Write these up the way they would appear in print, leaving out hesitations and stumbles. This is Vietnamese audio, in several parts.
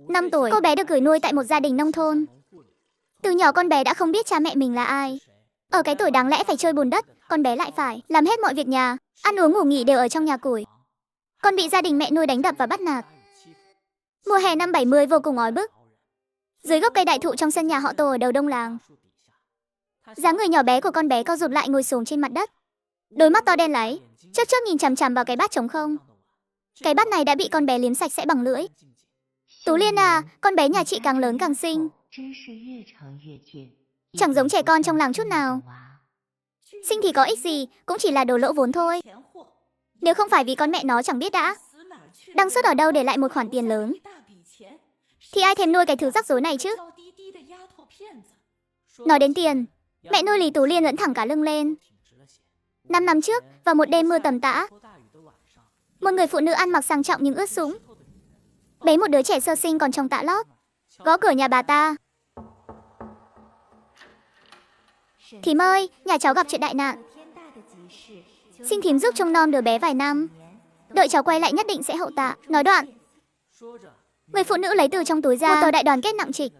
5 tuổi, cô bé được gửi nuôi tại một gia đình nông thôn. Từ nhỏ con bé đã không biết cha mẹ mình là ai. Ở cái tuổi đáng lẽ phải chơi bùn đất, con bé lại phải làm hết mọi việc nhà, ăn uống ngủ nghỉ đều ở trong nhà củi. Con bị gia đình mẹ nuôi đánh đập và bắt nạt. Mùa hè năm 70 vô cùng oi bức. Dưới gốc cây đại thụ trong sân nhà họ Tô ở đầu đông làng, dáng người nhỏ bé của con bé co rụt lại ngồi xổm trên mặt đất. Đôi mắt to đen láy, chớp chớp nhìn chằm chằm vào cái bát trống không. Cái bát này đã bị con bé liếm sạch sẽ bằng lưỡi. Tú Liên à, con bé nhà chị càng lớn càng xinh. Chẳng giống trẻ con trong làng chút nào. Xinh thì có ích gì, cũng chỉ là đồ lỗ vốn thôi. Nếu không phải vì con mẹ nó chẳng biết đã đăng xuất ở đâu để lại một khoản tiền lớn, thì ai thèm nuôi cái thứ rắc rối này chứ. Nói đến tiền, mẹ nuôi Lý Tú Liên ưỡn thẳng cả lưng lên. 5 năm trước, vào một đêm mưa tầm tã, một người phụ nữ ăn mặc sang trọng nhưng ướt sũng, bế một đứa trẻ sơ sinh còn trong tã lót, gõ cửa nhà bà ta. Thím ơi, nhà cháu gặp chuyện đại nạn. Xin thím giúp trông nom đứa bé vài năm. Đợi cháu quay lại nhất định sẽ hậu tạ. Nói đoạn, người phụ nữ lấy từ trong túi ra một tờ đại đoàn kết nặng trịch,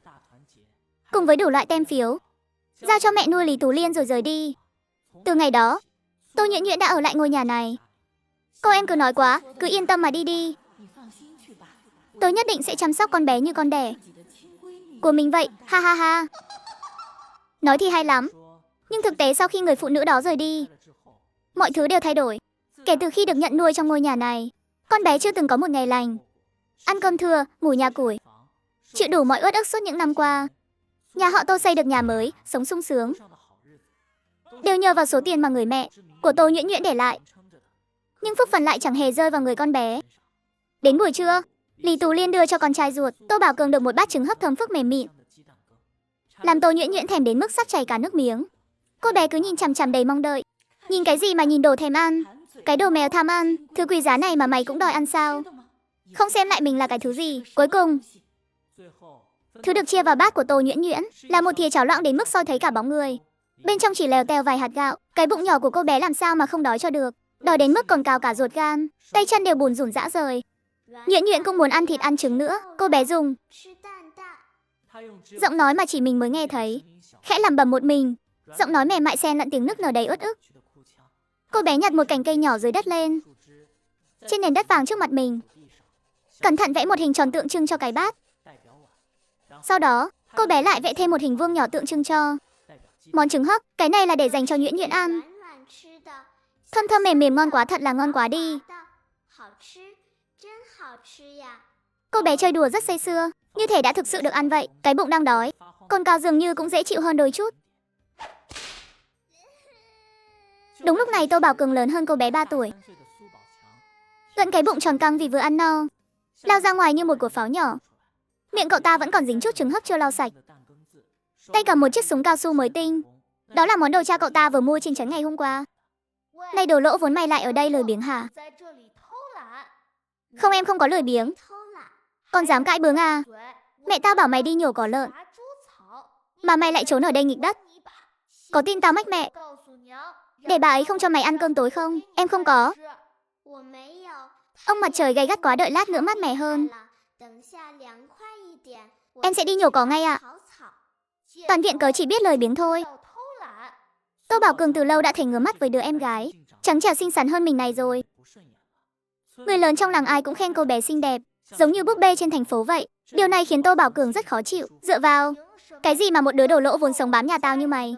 cùng với đủ loại tem phiếu, giao cho mẹ nuôi Lý Tú Liên rồi rời đi. Từ ngày đó, Tô Nhuyễn Nhuyễn đã ở lại ngôi nhà này. Cô em cứ nói quá, cứ yên tâm mà đi đi. Tôi nhất định sẽ chăm sóc con bé như con đẻ của mình vậy, ha ha ha. Nói thì hay lắm, nhưng thực tế sau khi người phụ nữ đó rời đi, mọi thứ đều thay đổi. Kể từ khi được nhận nuôi trong ngôi nhà này, con bé chưa từng có một ngày lành. Ăn cơm thưa, ngủ nhà củi, chịu đủ mọi uất ức suốt những năm qua. Nhà họ Tô xây được nhà mới, sống sung sướng, đều nhờ vào số tiền mà người mẹ của Tô Nhuyễn Nhuyễn để lại. Nhưng phúc phần lại chẳng hề rơi vào người con bé. Đến buổi trưa, Lý Tú Liên đưa cho con trai ruột Tô Bảo Cường được một bát trứng hấp thơm phức mềm mịn, làm Tô Nhuyễn Nhuyễn thèm đến mức sắp chảy cả nước miếng. Cô bé cứ nhìn chằm chằm đầy mong đợi. Nhìn cái gì mà nhìn đồ thèm ăn, cái đồ mèo tham ăn, thứ quý giá này mà mày cũng đòi ăn sao? Không xem lại mình là cái thứ gì. Cuối cùng, thứ được chia vào bát của Tô Nhuyễn Nhuyễn là một thìa cháo loãng đến mức soi thấy cả bóng người. Bên trong chỉ lèo tèo vài hạt gạo. Cái bụng nhỏ của cô bé làm sao mà không đói cho được, đói đến mức còn cào cả ruột gan, tay chân đều bùn rủn rã rời. Nhuyễn Nhuyễn cũng muốn ăn thịt ăn trứng nữa. Cô bé dùng giọng nói mà chỉ mình mới nghe thấy, khẽ lẩm bẩm một mình, giọng nói mềm mại xen lẫn tiếng nức nở đầy uất ức. Cô bé nhặt một cành cây nhỏ dưới đất lên, trên nền đất vàng trước mặt mình, cẩn thận vẽ một hình tròn tượng trưng cho cái bát. Sau đó, cô bé lại vẽ thêm một hình vuông nhỏ tượng trưng cho món trứng hấp. Cái này là để dành cho Nhuyễn Nhuyễn ăn. Thơm thơm mềm mềm, ngon quá, thật là ngon quá đi. Cô bé chơi đùa rất say sưa, như thể đã thực sự được ăn vậy. Cái bụng đang đói, con cao dường như cũng dễ chịu hơn đôi chút. Đúng lúc này Tô Bảo Cường lớn hơn cô bé 3 tuổi, gận cái bụng tròn căng vì vừa ăn no, lao ra ngoài như một quả pháo nhỏ. Miệng cậu ta vẫn còn dính chút trứng hấp chưa lau sạch, tay cầm một chiếc súng cao su mới tinh. Đó là món đồ cha cậu ta vừa mua trên trấn ngày hôm qua. Này đồ lỗ vốn, mày lại ở đây lười biếng hả? Không, em không có lười biếng. Con dám cãi bướng à? Mẹ tao bảo mày đi nhổ cỏ lợn, mà mày lại trốn ở đây nghịch đất. Có tin tao mách mẹ để bà ấy không cho mày ăn cơm tối không? Em không có. Ông mặt trời gay gắt quá, đợi lát nữa mát mẻ hơn. Em sẽ đi nhổ cỏ ngay ạ. Toàn viện cớ chỉ biết lười biếng thôi. Tô Bảo Cường từ lâu đã thấy ngứa mắt với đứa em gái trắng trẻo xinh xắn hơn mình này rồi. Người lớn trong làng ai cũng khen cô bé xinh đẹp, giống như búp bê trên thành phố vậy. Điều này khiến Tô Bảo Cường rất khó chịu. Dựa vào cái gì mà một đứa đồ lỗ vốn sống bám nhà tao như mày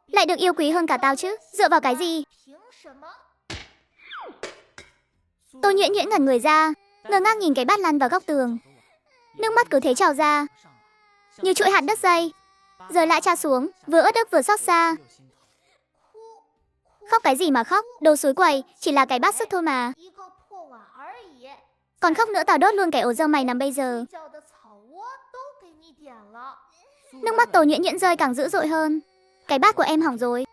lại được yêu quý hơn cả tao chứ? Dựa vào cái gì? Tô Nhuyễn Nhuyễn ngẩn người ra, ngơ ngác nhìn cái bát lăn vào góc tường. Nước mắt cứ thế trào ra như chuỗi hạt đất dây, rồi lại tra xuống, vừa uất ức vừa xót xa. Khóc cái gì mà khóc, đồ xối quầy, chỉ là cái bát sứt thôi mà. Còn khóc nữa tao đốt luôn cái ổ râu mày nằm bây giờ. Nước mắt Tô Nhuyễn Nhuyễn rơi càng dữ dội hơn. Cái bát của em hỏng rồi,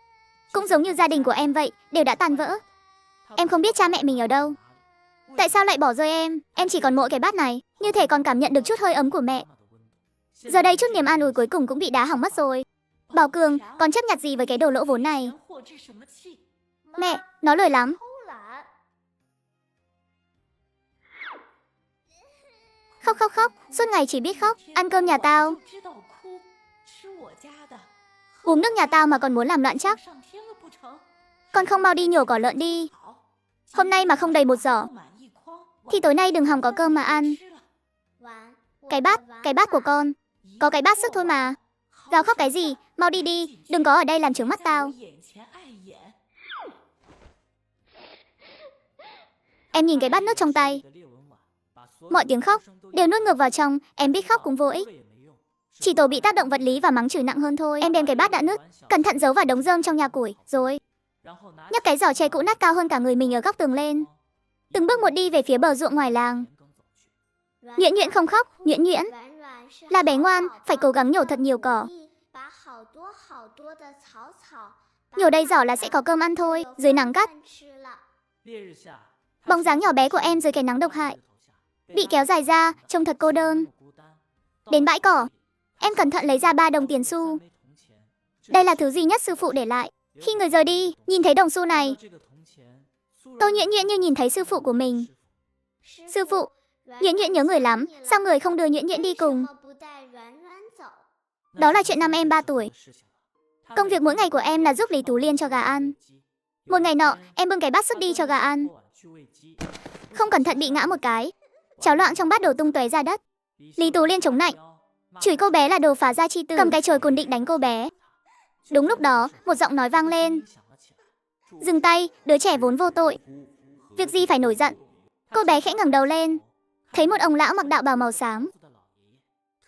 cũng giống như gia đình của em vậy, đều đã tan vỡ. Em không biết cha mẹ mình ở đâu. Tại sao lại bỏ rơi em chỉ còn mỗi cái bát này, như thể còn cảm nhận được chút hơi ấm của mẹ. Giờ đây chút niềm an ủi cuối cùng cũng bị đá hỏng mất rồi. Bảo Cường, con chấp nhặt gì với cái đồ lỗ vốn này? Mẹ, nó lười lắm. Khóc khóc khóc, suốt ngày chỉ biết khóc. Ăn cơm nhà tao, uống nước nhà tao mà còn muốn làm loạn chắc. Con không mau đi nhổ cỏ lợn đi. Hôm nay mà không đầy một giỏ thì tối nay đừng hòng có cơm mà ăn. Cái bát của con. Có cái bát sức thôi mà. Gào khóc cái gì, mau đi đi, đừng có ở đây làm trướng mắt tao. Em nhìn cái bát nước trong tay. Mọi tiếng khóc đều nuốt ngược vào trong, em biết khóc cũng vô ích. Chỉ tổ bị tác động vật lý và mắng chửi nặng hơn thôi. Em đem cái bát đã nứt, cẩn thận giấu vào đống rơm trong nhà củi, rồi nhấc cái giỏ tre cũ nát cao hơn cả người mình ở góc tường lên. Từng bước một đi về phía bờ ruộng ngoài làng. Nhuyễn Nhuyễn không khóc, Nhuyễn Nhuyễn là bé ngoan, phải cố gắng nhổ thật nhiều cỏ. Nhổ đầy giỏ là sẽ có cơm ăn thôi, dưới nắng gắt. Bóng dáng nhỏ bé của em dưới cái nắng độc hại bị kéo dài ra, trông thật cô đơn. Đến bãi cỏ, em cẩn thận lấy ra 3 đồng tiền xu. Đây là thứ duy nhất sư phụ để lại. Khi người rời đi, nhìn thấy đồng xu này, Tô Nhuyễn Nhuyễn như nhìn thấy sư phụ của mình. Sư phụ, Nhuyễn Nhuyễn nhớ người lắm, sao người không đưa Nhuyễn Nhuyễn đi cùng? Đó là chuyện năm em 3 tuổi. Công việc mỗi ngày của em là giúp Lý Tú Liên cho gà ăn. Một ngày nọ, em bưng cái bát sứt đi cho gà ăn. Không cẩn thận bị ngã một cái. Cháo loãng trong bát đổ tung tóe ra đất. Lý Tú Liên chống nạnh, chửi cô bé là đồ phá gia chi tử, cầm cái chổi cồn định đánh cô bé. Đúng lúc đó, một giọng nói vang lên. Dừng tay, đứa trẻ vốn vô tội. Việc gì phải nổi giận? Cô bé khẽ ngẩng đầu lên, thấy một ông lão mặc đạo bào màu xám,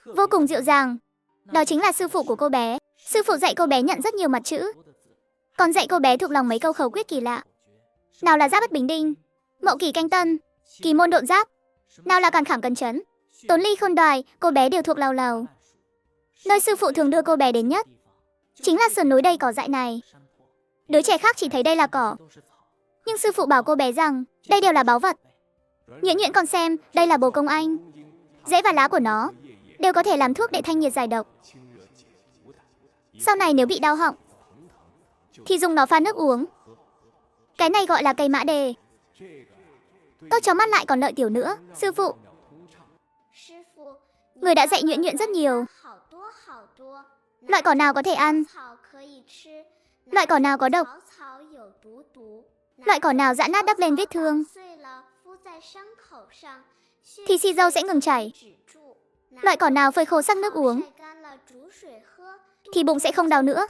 vô cùng dịu dàng. Đó chính là sư phụ của cô bé. Sư phụ dạy cô bé nhận rất nhiều mặt chữ, còn dạy cô bé thuộc lòng mấy câu khẩu quyết kỳ lạ. Nào là giáp bất bình đinh, mậu kỳ canh tân, kỳ môn độn giáp. Nào là càn khảm cân chấn, tốn ly khôn đoài, cô bé đều thuộc lầu lầu. Nơi sư phụ thường đưa cô bé đến nhất chính là sườn núi đầy cỏ dại này. Đứa trẻ khác chỉ thấy đây là cỏ, nhưng sư phụ bảo cô bé rằng đây đều là báu vật. Nhuyễn Nhuyễn con xem, đây là bồ công anh. Rễ và lá của nó đều có thể làm thuốc để thanh nhiệt giải độc. Sau này nếu bị đau họng thì dùng nó pha nước uống. Cái này gọi là cây mã đề. Tốt cho mắt lại còn lợi tiểu nữa. Sư phụ, người đã dạy Nhuyễn Nhuyễn rất nhiều. Loại cỏ nào có thể ăn, loại cỏ nào có độc, loại cỏ nào giã nát đắp lên vết thương thì xì dâu sẽ ngừng chảy, loại cỏ nào phơi khô sắc nước uống thì bụng sẽ không đau nữa.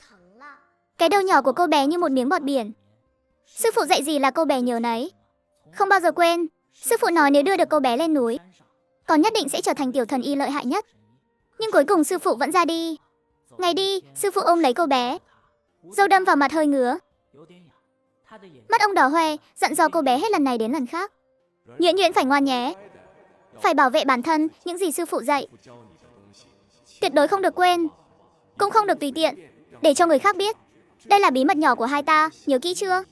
Cái đầu nhỏ của cô bé như một miếng bọt biển. Sư phụ dạy gì là cô bé nhớ nấy, không bao giờ quên. Sư phụ nói nếu đưa được cô bé lên núi, con nhất định sẽ trở thành tiểu thần y lợi hại nhất. Nhưng cuối cùng sư phụ vẫn ra đi. Ngày đi, sư phụ ôm lấy cô bé, dâu đâm vào mặt hơi ngứa. Mắt ông đỏ hoe, dặn dò cô bé hết lần này đến lần khác. Nhuyễn Nhuyễn phải ngoan nhé, phải bảo vệ bản thân, những gì sư phụ dạy tuyệt đối không được quên, cũng không được tùy tiện để cho người khác biết. Đây là bí mật nhỏ của hai ta, nhớ kỹ chưa?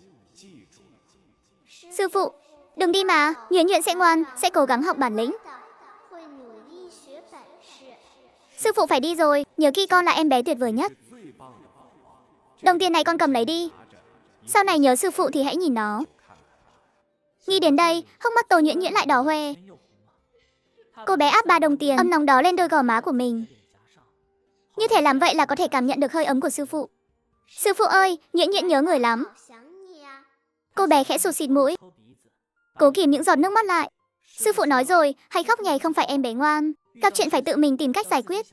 Sư phụ, đừng đi mà, Nhuyễn Nhuyễn sẽ ngoan, sẽ cố gắng học bản lĩnh. Sư phụ phải đi rồi, nhớ kỹ con là em bé tuyệt vời nhất. Đồng tiền này con cầm lấy đi, sau này nhớ sư phụ thì hãy nhìn nó. Nghĩ đến đây, hốc mắt Tô Nhuyễn Nhuyễn lại đỏ hoe. Cô bé áp 3 đồng tiền ấm nóng đó lên đôi gò má của mình. Như thể làm vậy là có thể cảm nhận được hơi ấm của sư phụ. Sư phụ ơi, Nhuyễn Nhuyễn nhớ người lắm. Cô bé khẽ sụt xịt mũi, cố kìm những giọt nước mắt lại. Sư phụ nói rồi, hay khóc nhè không phải em bé ngoan, gặp chuyện phải tự mình tìm cách giải quyết.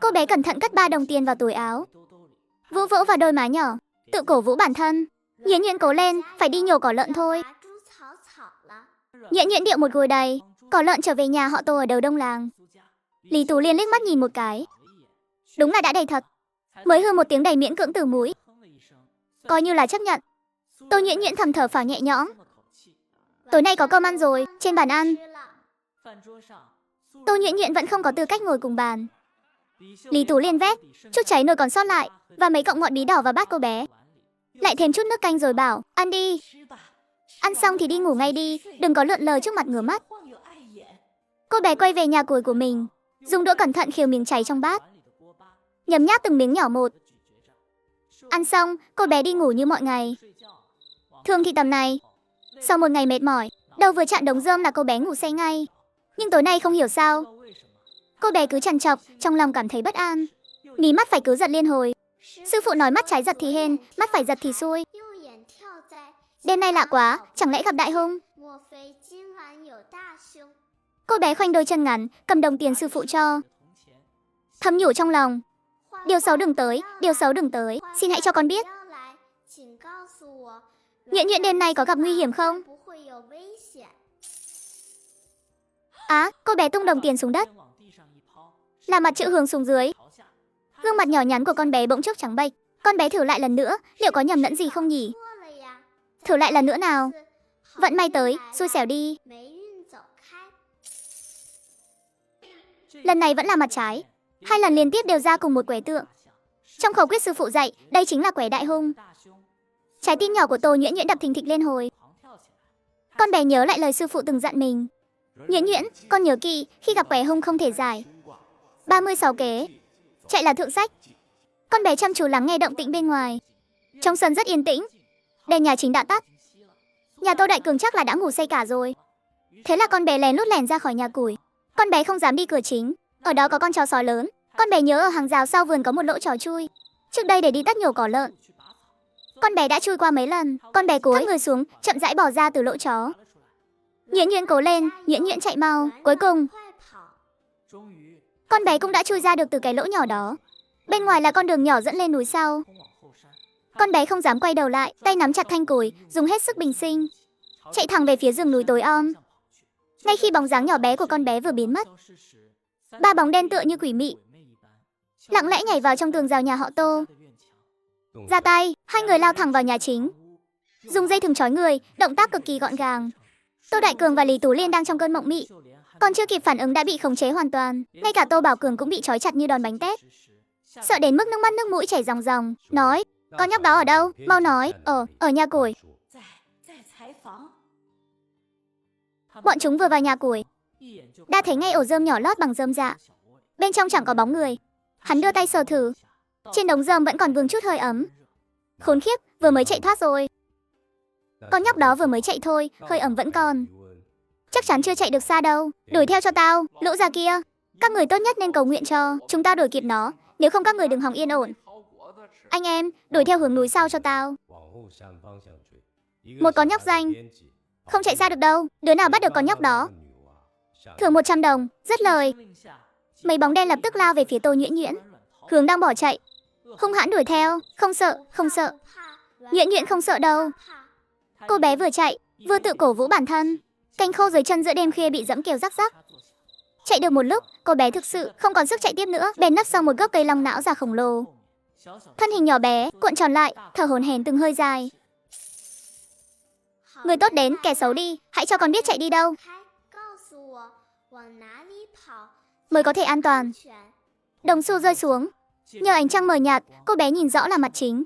Cô bé cẩn thận cất 3 đồng tiền vào túi áo, vỗ vỗ vào đôi má nhỏ, tự cổ vũ bản thân. Nhuyễn Nhuyễn cố lên, phải đi nhổ cỏ lợn thôi. Nhuyễn Nhuyễn điệu một gùi đầy cỏ lợn trở về nhà họ Tô ở đầu đông làng. Lý Tú Liên liếc mắt nhìn một cái, đúng là đã đầy thật. Mới hư một tiếng đầy miễn cưỡng từ mũi, coi như là chấp nhận. Tô Nhuyễn Nhuyễn thầm thở phào nhẹ nhõm. Tối nay có cơm ăn rồi, trên bàn ăn. Tô Nhuyễn Nhuyễn vẫn không có tư cách ngồi cùng bàn. Lý Tú Liên vét chút cháy nồi còn sót lại và mấy cọng ngọn bí đỏ vào bát cô bé, lại thêm chút nước canh rồi bảo, ăn đi. Ăn xong thì đi ngủ ngay đi, đừng có lượn lờ trước mặt ngửa mắt. Cô bé quay về nhà củi của mình, dùng đũa cẩn thận khều miếng cháy trong bát, nhấm nháp từng miếng nhỏ một. Ăn xong, cô bé đi ngủ như mọi ngày. Thường thì tầm này, sau một ngày mệt mỏi, đầu vừa chạm đống rơm là cô bé ngủ say ngay. Nhưng tối nay không hiểu sao, cô bé cứ trằn trọc, trong lòng cảm thấy bất an. Mí mắt phải cứ giật liên hồi. Sư phụ nói mắt trái giật thì hên, mắt phải giật thì xui. Đêm nay lạ quá, chẳng lẽ gặp đại hung? Cô bé khoanh đôi chân ngắn, cầm đồng tiền sư phụ cho. Thầm nhủ trong lòng. Điều xấu đừng tới, điều xấu đừng tới, xin hãy cho con biết. Nhuyễn Nhuyễn đêm nay có gặp nguy hiểm không? Cô bé tung đồng tiền xuống đất, làm mặt chữ hướng xuống dưới. Gương mặt nhỏ nhắn của con bé bỗng chốc trắng bệch. Con bé thử lại lần nữa, liệu có nhầm lẫn gì không nhỉ? Thử lại lần nữa nào. Vận may tới, xui xẻo đi. Lần này vẫn là mặt trái. 2 lần liên tiếp đều ra cùng một quẻ tượng. Trong khẩu quyết sư phụ dạy, đây chính là quẻ đại hung. Trái tim nhỏ của Tô Nhuyễn Nhuyễn đập thình thịch lên hồi. Con bé nhớ lại lời sư phụ từng dặn mình. Nhuyễn Nhuyễn, con nhớ kỹ, khi gặp quẻ hung không thể giải. 36 kế. Chạy là thượng sách. Con bé chăm chú lắng nghe động tĩnh bên ngoài. Trong sân rất yên tĩnh. Đèn nhà chính đã tắt. Nhà Tô Đại Cường chắc là đã ngủ say cả rồi. Thế là con bé lén lút lẻn ra khỏi nhà củi. Con bé không dám đi cửa chính. Ở đó có con chó sói lớn. Con bé nhớ ở hàng rào sau vườn có một lỗ chó chui. Trước đây để đi tắt nhổ cỏ lợn. Con bé đã chui qua mấy lần. Con bé cúi người xuống, chậm rãi bò ra từ lỗ chó. Nhuyễn Nhuyễn cố lên, Nhuyễn Nhuyễn chạy mau. Cuối cùng, con bé cũng đã chui ra được từ cái lỗ nhỏ đó. Bên ngoài là con đường nhỏ dẫn lên núi sau. Con bé không dám quay đầu lại, tay nắm chặt thanh củi, dùng hết sức bình sinh, chạy thẳng về phía rừng núi tối om. Ngay khi bóng dáng nhỏ bé của con bé vừa biến mất, 3 bóng đen tựa như quỷ mị lặng lẽ nhảy vào trong tường rào nhà họ Tô. Ra tay, 2 người lao thẳng vào nhà chính, dùng dây thừng trói người, động tác cực kỳ gọn gàng. Tô Đại Cường và Lý Tú Liên đang trong cơn mộng mị, còn chưa kịp phản ứng đã bị khống chế hoàn toàn. Ngay cả Tô Bảo Cường cũng bị trói chặt như đòn bánh tét, sợ đến mức nước mắt nước mũi chảy ròng ròng, nói: "Con nhóc đó ở đâu? Mau nói." Ở nhà củi." Bọn chúng vừa vào nhà củi, đã thấy ngay ổ rơm nhỏ lót bằng rơm dạ. Bên trong chẳng có bóng người. Hắn đưa tay sờ thử, trên đống rơm vẫn còn vương chút hơi ấm. Khốn khiếp, vừa mới chạy thoát rồi. Con nhóc đó vừa mới chạy thôi, hơi ẩm vẫn còn. Chắc chắn chưa chạy được xa đâu. Đuổi theo cho tao, lũ già kia. Các người tốt nhất nên cầu nguyện cho chúng ta đuổi kịp nó, nếu không các người đừng hòng yên ổn. Anh em, đuổi theo hướng núi sau cho tao. Một con nhóc danh, không chạy xa được đâu. Đứa nào bắt được con nhóc đó thưởng 100 đồng, dứt lời. Mấy bóng đen lập tức lao về phía Tô Nhuyễn Nhuyễn, hướng đang bỏ chạy, hung hãn đuổi theo. Không sợ, không sợ. Nhuyễn Nhuyễn không sợ đâu. Cô bé vừa chạy, vừa tự cổ vũ bản thân. Cành khô dưới chân giữa đêm khuya bị dẫm kêu rắc rắc. Chạy được một lúc, cô bé thực sự không còn sức chạy tiếp nữa, bèn nấp sau một gốc cây long não già khổng lồ. Thân hình nhỏ bé, cuộn tròn lại, thở hổn hển từng hơi dài. Người tốt đến, kẻ xấu đi, hãy cho con biết chạy đi đâu mới có thể an toàn. Đồng xu rơi xuống, nhờ ánh trăng mờ nhạt, cô bé nhìn rõ là mặt chính.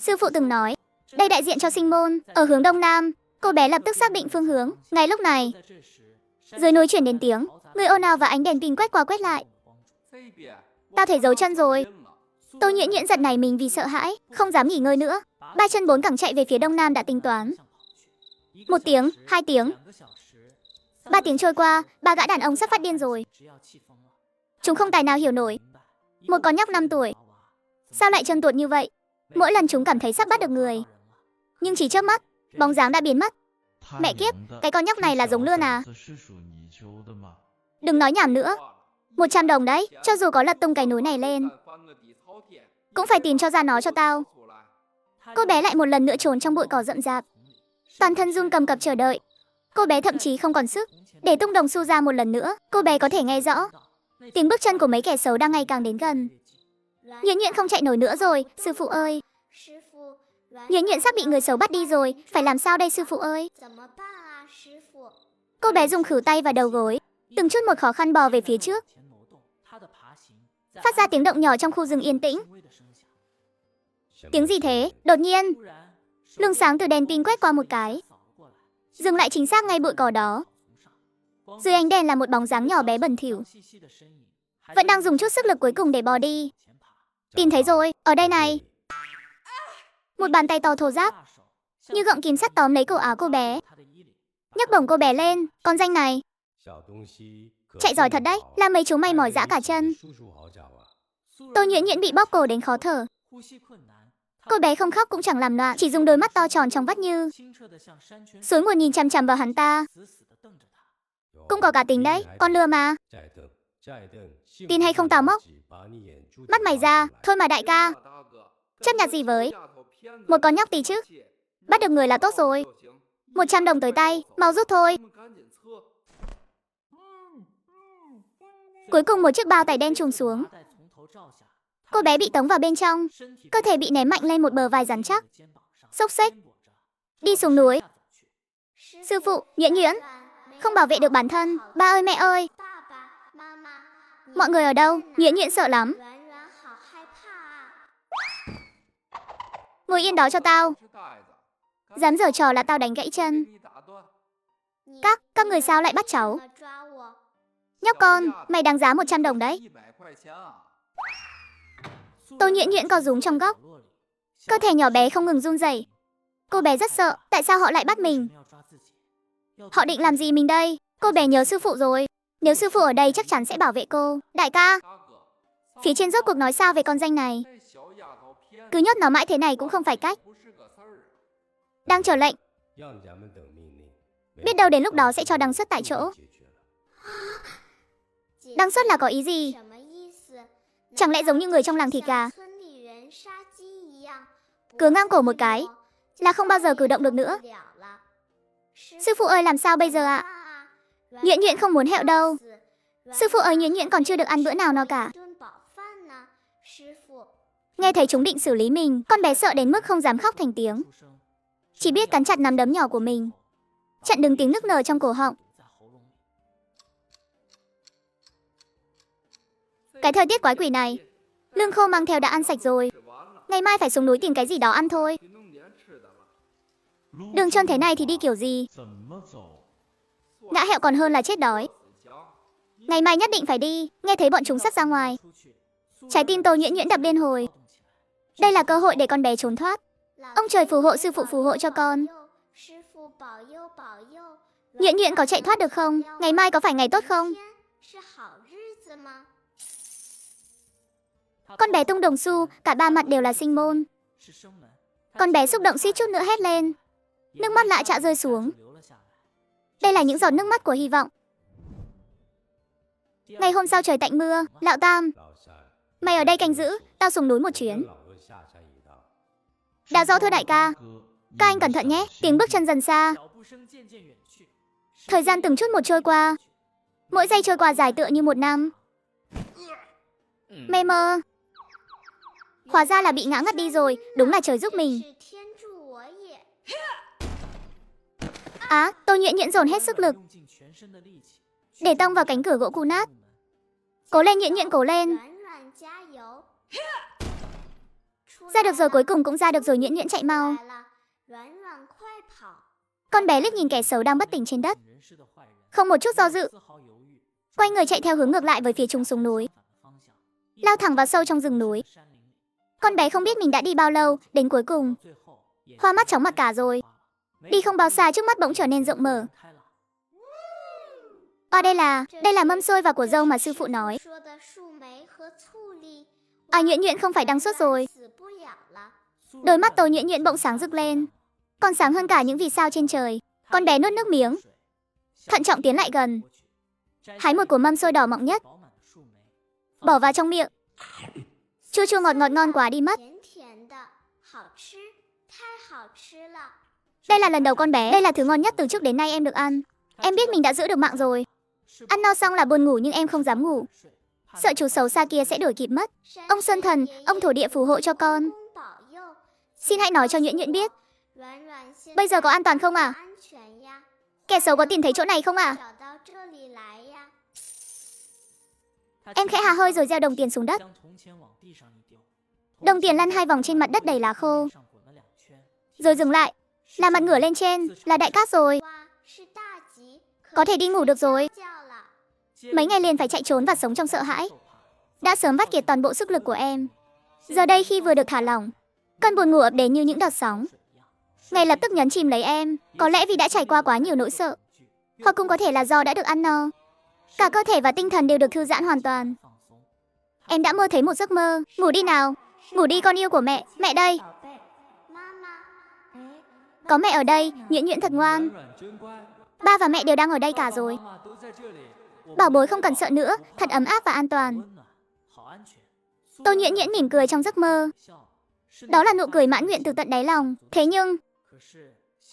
Sư phụ từng nói, đây đại diện cho sinh môn, ở hướng đông nam. Cô bé lập tức xác định phương hướng. Ngay lúc này, dưới núi chuyển đến tiếng người ồn ào và ánh đèn pin quét qua quét lại. Tao thấy dấu chân rồi. Tô Nhuyễn Nhuyễn giật nảy mình vì sợ hãi, không dám nghỉ ngơi nữa. 3 chân 4 cẳng chạy về phía đông nam đã tính toán. 1 tiếng, 2 tiếng, 3 tiếng trôi qua, 3 gã đàn ông sắp phát điên rồi. Chúng không tài nào hiểu nổi, một con nhóc 5 tuổi sao lại trơn tuột như vậy. Mỗi lần chúng cảm thấy sắp bắt được người, nhưng chỉ chớp mắt, bóng dáng đã biến mất. Mẹ kiếp, cái con nhóc này là giống lươn à? Đừng nói nhảm nữa. 100 đồng đấy, cho dù có lật tung cái núi này lên, cũng phải tìm cho ra nó cho tao. Cô bé lại một lần nữa trốn trong bụi cỏ rậm rạp, toàn thân run cầm cập chờ đợi. Cô bé thậm chí không còn sức để tung đồng xu ra một lần nữa. Cô bé có thể nghe rõ tiếng bước chân của mấy kẻ xấu đang ngày càng đến gần. Nhuyễn Nhuyễn không chạy nổi nữa rồi, sư phụ ơi. Nhuyễn Nhuyễn sắp bị người xấu bắt đi rồi, phải làm sao đây sư phụ ơi? Cô bé dùng khử tay và đầu gối, từng chút một khó khăn bò về phía trước, phát ra tiếng động nhỏ trong khu rừng yên tĩnh. Tiếng gì thế? Đột nhiên, luồng sáng từ đèn pin quét qua một cái, dừng lại chính xác ngay bụi cỏ đó. Dưới ánh đèn là một bóng dáng nhỏ bé bẩn thỉu, vẫn đang dùng chút sức lực cuối cùng để bò đi. Tìm thấy rồi, ở đây này. Một bàn tay to thô ráp, như gọng kìm sắt tóm lấy cổ áo cô bé, nhấc bổng cô bé lên. Con danh này, Chạy giỏi thật đấy, làm mấy chúng mày mỏi dã cả chân. Tô Nhuyễn Nhuyễn bị bóp cổ đến khó thở. Cô bé không khóc cũng chẳng làm loạn, chỉ dùng đôi mắt to tròn trong vắt như suối nguồn nhìn chằm chằm vào hắn ta. Cũng có cả tính đấy, con lừa mà. Tin hay không tao móc mắt mày ra. Thôi mà đại ca, chấp nhặt gì với một con nhóc tí chứ. Bắt được người là tốt rồi. 100 đồng tới tay, mau rút thôi. Cuối cùng một chiếc bao tải đen trùm xuống. Cô bé bị tống vào bên trong, cơ thể bị ném mạnh lên một bờ vai rắn chắc. Xốc xếch đi xuống núi. Sư phụ, Nhuyễn Nhuyễn không bảo vệ được bản thân. Ba ơi, mẹ ơi, mọi người ở đâu? Nhuyễn Nhuyễn sợ lắm. Ngồi yên đó cho tao. Dám giở trò là tao đánh gãy chân. Các người sao lại bắt cháu? Nhóc con, mày đáng giá 100 đồng đấy. Tô Nhuyễn Nhuyễn co rúm trong góc. Cơ thể nhỏ bé không ngừng run rẩy. Cô bé rất sợ, tại sao họ lại bắt mình? Họ định làm gì mình đây? Cô bé nhớ sư phụ rồi. Nếu sư phụ ở đây chắc chắn sẽ bảo vệ cô. Đại ca, phía trên rốt cuộc nói sao về con danh này? Cứ nhốt nó mãi thế này cũng không phải cách. Đang chờ lệnh. Biết đâu đến lúc đó sẽ cho đăng xuất tại chỗ. Đăng xuất là có ý gì? Chẳng lẽ giống như người trong làng thịt gà, cứ ngang cổ một cái là không bao giờ cử động được nữa? Sư phụ ơi, làm sao bây giờ ạ? Nhuyễn Nhuyễn không muốn hẹo đâu. Sư phụ ơi, Nhuyễn Nhuyễn còn chưa được ăn bữa nào no cả. Nghe thấy chúng định xử lý mình, con bé sợ đến mức không dám khóc thành tiếng, chỉ biết cắn chặt nắm đấm nhỏ của mình, chặn đứng tiếng nức nở trong cổ họng. Cái thời tiết quái quỷ này, lương khô mang theo đã ăn sạch rồi. Ngày mai phải xuống núi tìm cái gì đó ăn thôi. Đường trơn thế này thì đi kiểu gì? Ngã hẹo còn hơn là chết đói. Ngày mai nhất định phải đi. Nghe thấy bọn chúng sắp ra ngoài, trái tim Tô Nhuyễn Nhuyễn đập liên hồi. Đây là cơ hội để con bé trốn thoát. Ông trời phù hộ, sư phụ phù hộ cho con. Nhuyễn Nhuyễn có chạy thoát được không? Ngày mai có phải ngày tốt không? Con bé tung đồng xu, cả ba mặt đều là sinh môn. Con bé xúc động suýt chút nữa hét lên. Nước mắt lạ chạ rơi xuống. Đây là những giọt nước mắt của hy vọng. Ngày hôm sau trời tạnh mưa. Lão Tam, mày ở đây canh giữ, tao xuống núi một chuyến. Đã rõ thưa đại ca. Các anh cẩn thận nhé. Tiếng bước chân dần xa. Thời gian từng chút một trôi qua. Mỗi giây trôi qua dài tựa như một năm. Mê mơ. Hóa ra là bị ngã ngất đi rồi. Đúng là trời giúp mình. Tô Nhuyễn Nhuyễn dồn hết sức lực để tông vào cánh cửa gỗ cũ nát. Cố lên Nhuyễn Nhuyễn, cố lên. Ra được rồi, cuối cùng cũng ra được rồi. Nhuyễn Nhuyễn chạy mau. Con bé liếc nhìn kẻ xấu đang bất tỉnh trên đất, không một chút do dự, quay người chạy theo hướng ngược lại với phía chúng xuống núi, lao thẳng vào sâu trong rừng núi. Con bé không biết mình đã đi bao lâu, đến cuối cùng hoa mắt chóng mặt cả rồi. Đi không bao xa, trước mắt bỗng trở nên rộng mở. Đây là mâm xôi và của dâu mà sư phụ nói. Nhuyễn Nhuyễn không phải đăng xuất rồi. Đôi mắt Tô Nhuyễn Nhuyễn bỗng sáng rực lên, còn sáng hơn cả những vì sao trên trời. Con bé nuốt nước miếng, thận trọng tiến lại gần, hái một của mâm xôi đỏ mọng nhất, bỏ vào trong miệng. Chua chua ngọt ngọt, ngon quá đi mất. Đây là lần đầu con bé, đây là thứ ngon nhất từ trước đến nay em được ăn. Em biết mình đã giữ được mạng rồi. Ăn no xong là buồn ngủ nhưng em không dám ngủ, sợ chú xấu xa kia sẽ đuổi kịp mất. Ông Sơn Thần, ông thổ địa phù hộ cho con. Xin hãy nói cho Nhuyễn Nhuyễn biết, bây giờ có an toàn không ạ? Kẻ xấu có tìm thấy chỗ này không ạ? Em khẽ hà hơi rồi gieo đồng tiền xuống đất. Đồng tiền lăn 2 vòng trên mặt đất đầy lá khô, rồi dừng lại, là mặt ngửa lên trên, là đại cát rồi. Có thể đi ngủ được rồi. Mấy ngày liền phải chạy trốn và sống trong sợ hãi đã sớm vắt kiệt toàn bộ sức lực của em. Giờ đây khi vừa được thả lỏng, cơn buồn ngủ ập đến như những đợt sóng, ngay lập tức nhấn chìm lấy em. Có lẽ vì đã trải qua quá nhiều nỗi sợ, Hoặc cũng có thể là do đã được ăn no. Cả cơ thể và tinh thần đều được thư giãn hoàn toàn. Em đã mơ thấy một giấc mơ. Ngủ đi nào. Ngủ đi con yêu của mẹ. Mẹ đây. Có mẹ ở đây, Nhuyễn Nhuyễn thật ngoan. Ba và mẹ đều đang ở đây cả rồi. Bảo bối không cần sợ nữa, thật ấm áp và an toàn. Tô Nhuyễn Nhuyễn mỉm cười trong giấc mơ. Đó là nụ cười mãn nguyện từ tận đáy lòng. Thế nhưng,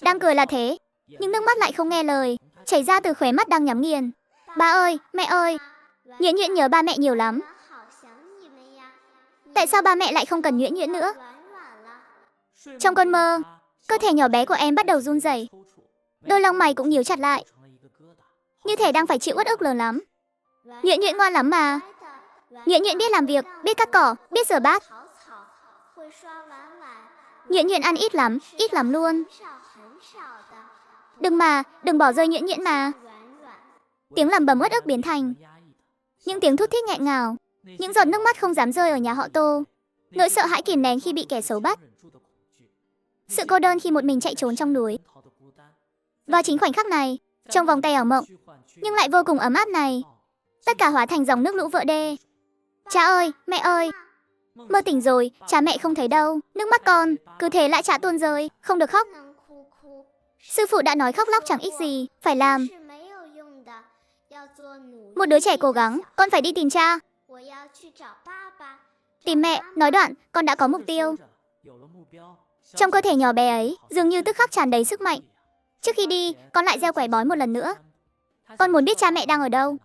đang cười là thế, nhưng nước mắt lại không nghe lời, chảy ra từ khóe mắt đang nhắm nghiền. Ba ơi, mẹ ơi, Nhuyễn Nhuyễn nhớ ba mẹ nhiều lắm. Tại sao ba mẹ lại không cần Nhuyễn Nhuyễn nữa? Trong cơn mơ, cơ thể nhỏ bé của em bắt đầu run rẩy. Đôi lông mày cũng nhíu chặt lại, như thể đang phải chịu uất ức lớn lắm. Nhuyễn Nhuyễn ngoan lắm mà. Nhuyễn Nhuyễn biết làm việc, biết cắt cỏ, biết rửa bát. Nhuyễn Nhuyễn ăn ít lắm luôn. Đừng bỏ rơi Nhuyễn Nhuyễn mà. Tiếng lẩm bẩm uất ức biến thành những tiếng thút thít nghẹn ngào, những giọt nước mắt không dám rơi ở nhà họ Tô. Nỗi sợ hãi kìm nén khi bị kẻ xấu bắt. Sự cô đơn khi một mình chạy trốn trong núi. Vào chính khoảnh khắc này, trong vòng tay ảo mộng, nhưng lại vô cùng ấm áp này, tất cả hóa thành dòng nước lũ vỡ đê. Cha ơi, mẹ ơi. Mơ tỉnh rồi, cha mẹ không thấy đâu. Nước mắt con, cứ thế lại chả tuôn rơi. Không được khóc. Sư phụ đã nói khóc lóc chẳng ích gì, phải làm. Một đứa trẻ cố gắng, con phải đi tìm cha. Tìm mẹ, nói đoạn, con đã có mục tiêu. Trong cơ thể nhỏ bé ấy, dường như tức khắc tràn đầy sức mạnh. Trước khi đi, con lại gieo quẻ bói một lần nữa. Con muốn biết cha mẹ đang ở đâu.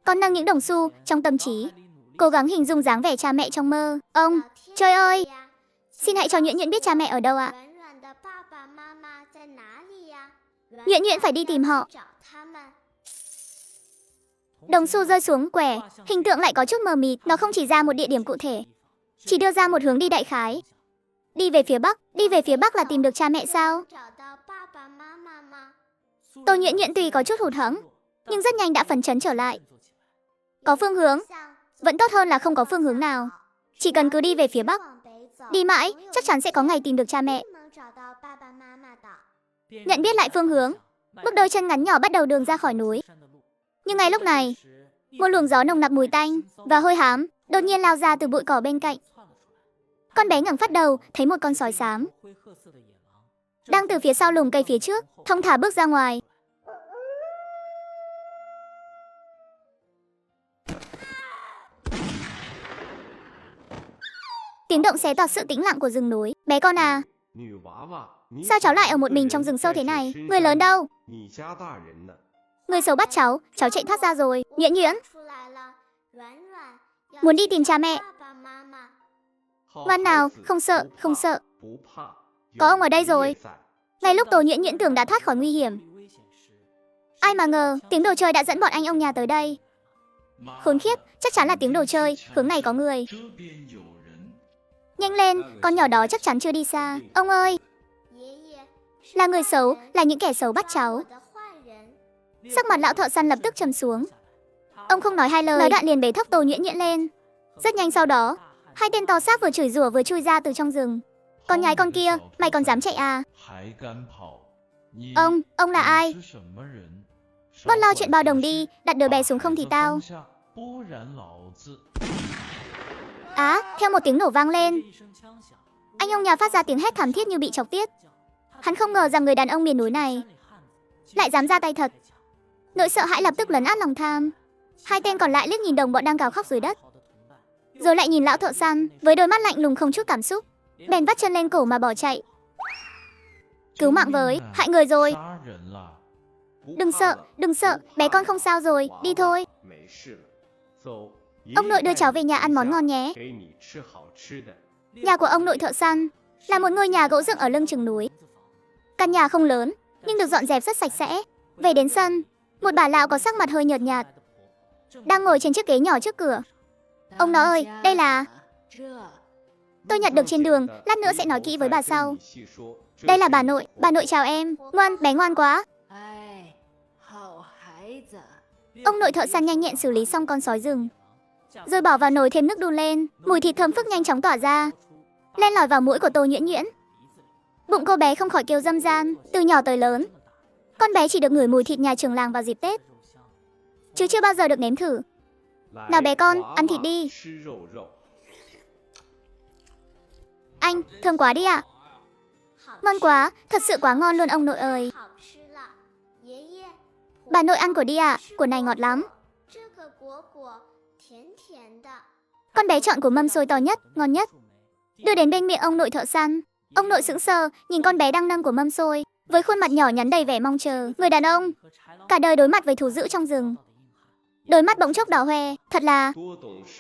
Con nâng những đồng xu trong tâm trí, cố gắng hình dung dáng vẻ cha mẹ trong mơ. Ông, trời ơi, xin hãy cho Nhuyễn Nhuyễn biết cha mẹ ở đâu ạ. Nhuyễn Nhuyễn phải đi tìm họ. Đồng xu rơi xuống quẻ, hình tượng lại có chút mờ mịt. Nó không chỉ ra một địa điểm cụ thể, chỉ đưa ra một hướng đi đại khái. Đi về phía bắc là tìm được cha mẹ sao? Tô Nhuyễn Nhuyễn tuy có chút hụt hẫng, nhưng rất nhanh đã phấn chấn trở lại. Có phương hướng, vẫn tốt hơn là không có phương hướng nào. Chỉ cần cứ đi về phía bắc, đi mãi, chắc chắn sẽ có ngày tìm được cha mẹ. Nhận biết lại phương hướng, bước đôi chân ngắn nhỏ bắt đầu đường ra khỏi núi. Nhưng ngay lúc này, một luồng gió nồng nặc mùi tanh và hôi hám đột nhiên lao ra từ bụi cỏ bên cạnh. Con bé ngẩng phát đầu, thấy một con sói xám đang từ phía sau lùm cây phía trước, thong thả bước ra ngoài. Tiếng động xé toạc sự tĩnh lặng của rừng núi. Bé con à, sao cháu lại ở một mình trong rừng sâu thế này? Người lớn đâu? Người xấu bắt cháu chạy thoát ra rồi. Nhuyễn Nhuyễn muốn đi tìm cha mẹ. Ngoan nào, không sợ. Có ông ở đây rồi. Ngay lúc Tô Nhuyễn Nhuyễn tưởng đã thoát khỏi nguy hiểm, ai mà ngờ tiếng đồ chơi đã dẫn bọn anh ông nhà tới đây. Khốn khiếp, chắc chắn là tiếng đồ chơi, hướng này có người. Nhanh lên, con nhỏ đó chắc chắn chưa đi xa. Ông ơi, là người xấu, là những kẻ xấu bắt cháu. Sắc mặt lão thợ săn lập tức trầm xuống. Ông không nói hai lời, nói đoạn liền bế thốc Tô Nhuyễn Nhuyễn lên. Rất nhanh sau đó, hai tên to xác vừa chửi rủa vừa chui ra từ trong rừng. Con nhái con kia, mày còn dám chạy à? Ông là ai? Bớt lo chuyện bao đồng đi, đặt đứa bé xuống không thì tao. Theo một tiếng nổ vang lên, anh ông nhà phát ra tiếng hét thảm thiết như bị chọc tiết. Hắn không ngờ rằng người đàn ông miền núi này lại dám ra tay thật. Nỗi sợ hãi lập tức lấn át lòng tham. Hai tên còn lại liếc nhìn đồng bọn đang gào khóc dưới đất, rồi lại nhìn lão thợ săn với đôi mắt lạnh lùng không chút cảm xúc, bèn vắt chân lên cổ mà bỏ chạy. Cứu mạng với, hại người rồi. Đừng sợ, bé con không sao rồi, đi thôi. Ông nội đưa cháu về nhà ăn món ngon nhé. Nhà của ông nội thợ săn là một ngôi nhà gỗ dựng ở lưng chừng núi. Căn nhà không lớn, nhưng được dọn dẹp rất sạch sẽ. Về đến sân, một bà lão có sắc mặt hơi nhợt nhạt đang ngồi trên chiếc ghế nhỏ trước cửa. Ông nó ơi, đây là... Tôi nhặt được trên đường, lát nữa sẽ nói kỹ với bà sau. Đây là bà nội chào em. Ngoan, bé ngoan quá. Ông nội thợ săn nhanh nhẹn xử lý xong con sói rừng, rồi bỏ vào nồi thêm nước đun lên. Mùi thịt thơm phức nhanh chóng tỏa ra, len lỏi vào mũi của Tô Nhuyễn Nhuyễn. Bụng cô bé không khỏi kêu râm ran. Từ nhỏ tới lớn, Con bé chỉ được ngửi mùi thịt nhà trường làng vào dịp Tết, chứ chưa bao giờ được nếm thử. Nào bé con, ăn thịt đi. Anh, thơm quá đi ạ. Ngon quá, thật sự quá ngon luôn ông nội ơi. Bà nội ăn của đi ạ, của này ngọt lắm. Con bé chọn của mâm xôi to nhất, ngon nhất. Đưa đến bên miệng ông nội thợ săn. Ông nội sững sờ, nhìn con bé đang nâng của mâm xôi, với khuôn mặt nhỏ nhắn đầy vẻ mong chờ. Người đàn ông, cả đời đối mặt với thú dữ trong rừng. Đôi mắt bỗng chốc đỏ hoe, thật là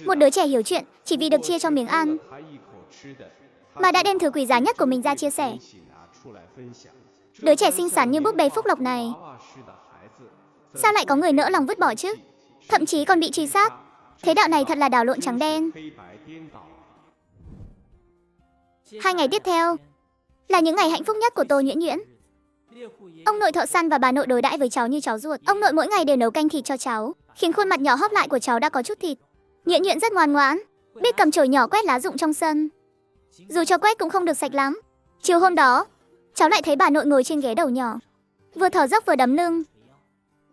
một đứa trẻ hiểu chuyện, chỉ vì được chia cho miếng ăn, mà đã đem thứ quý giá nhất của mình ra chia sẻ. Đứa trẻ xinh xắn như búp bê phúc lộc này, sao lại có người nỡ lòng vứt bỏ chứ? Thậm chí còn bị truy sát. Thế đạo này thật là đảo lộn trắng đen. 2 ngày tiếp theo là những ngày hạnh phúc nhất của Tô Nhuyễn Nhuyễn. Ông nội thợ săn và bà nội đối đãi với cháu như cháu ruột. Ông nội mỗi ngày đều nấu canh thịt cho cháu, khiến khuôn mặt nhỏ hóp lại của cháu đã có chút thịt. Nhuyễn Nhuyễn rất ngoan ngoãn, biết cầm chổi nhỏ quét lá rụng trong sân. Dù cho quét cũng không được sạch lắm. Chiều hôm đó, cháu lại thấy bà nội ngồi trên ghế đầu nhỏ, vừa thở dốc vừa đấm lưng.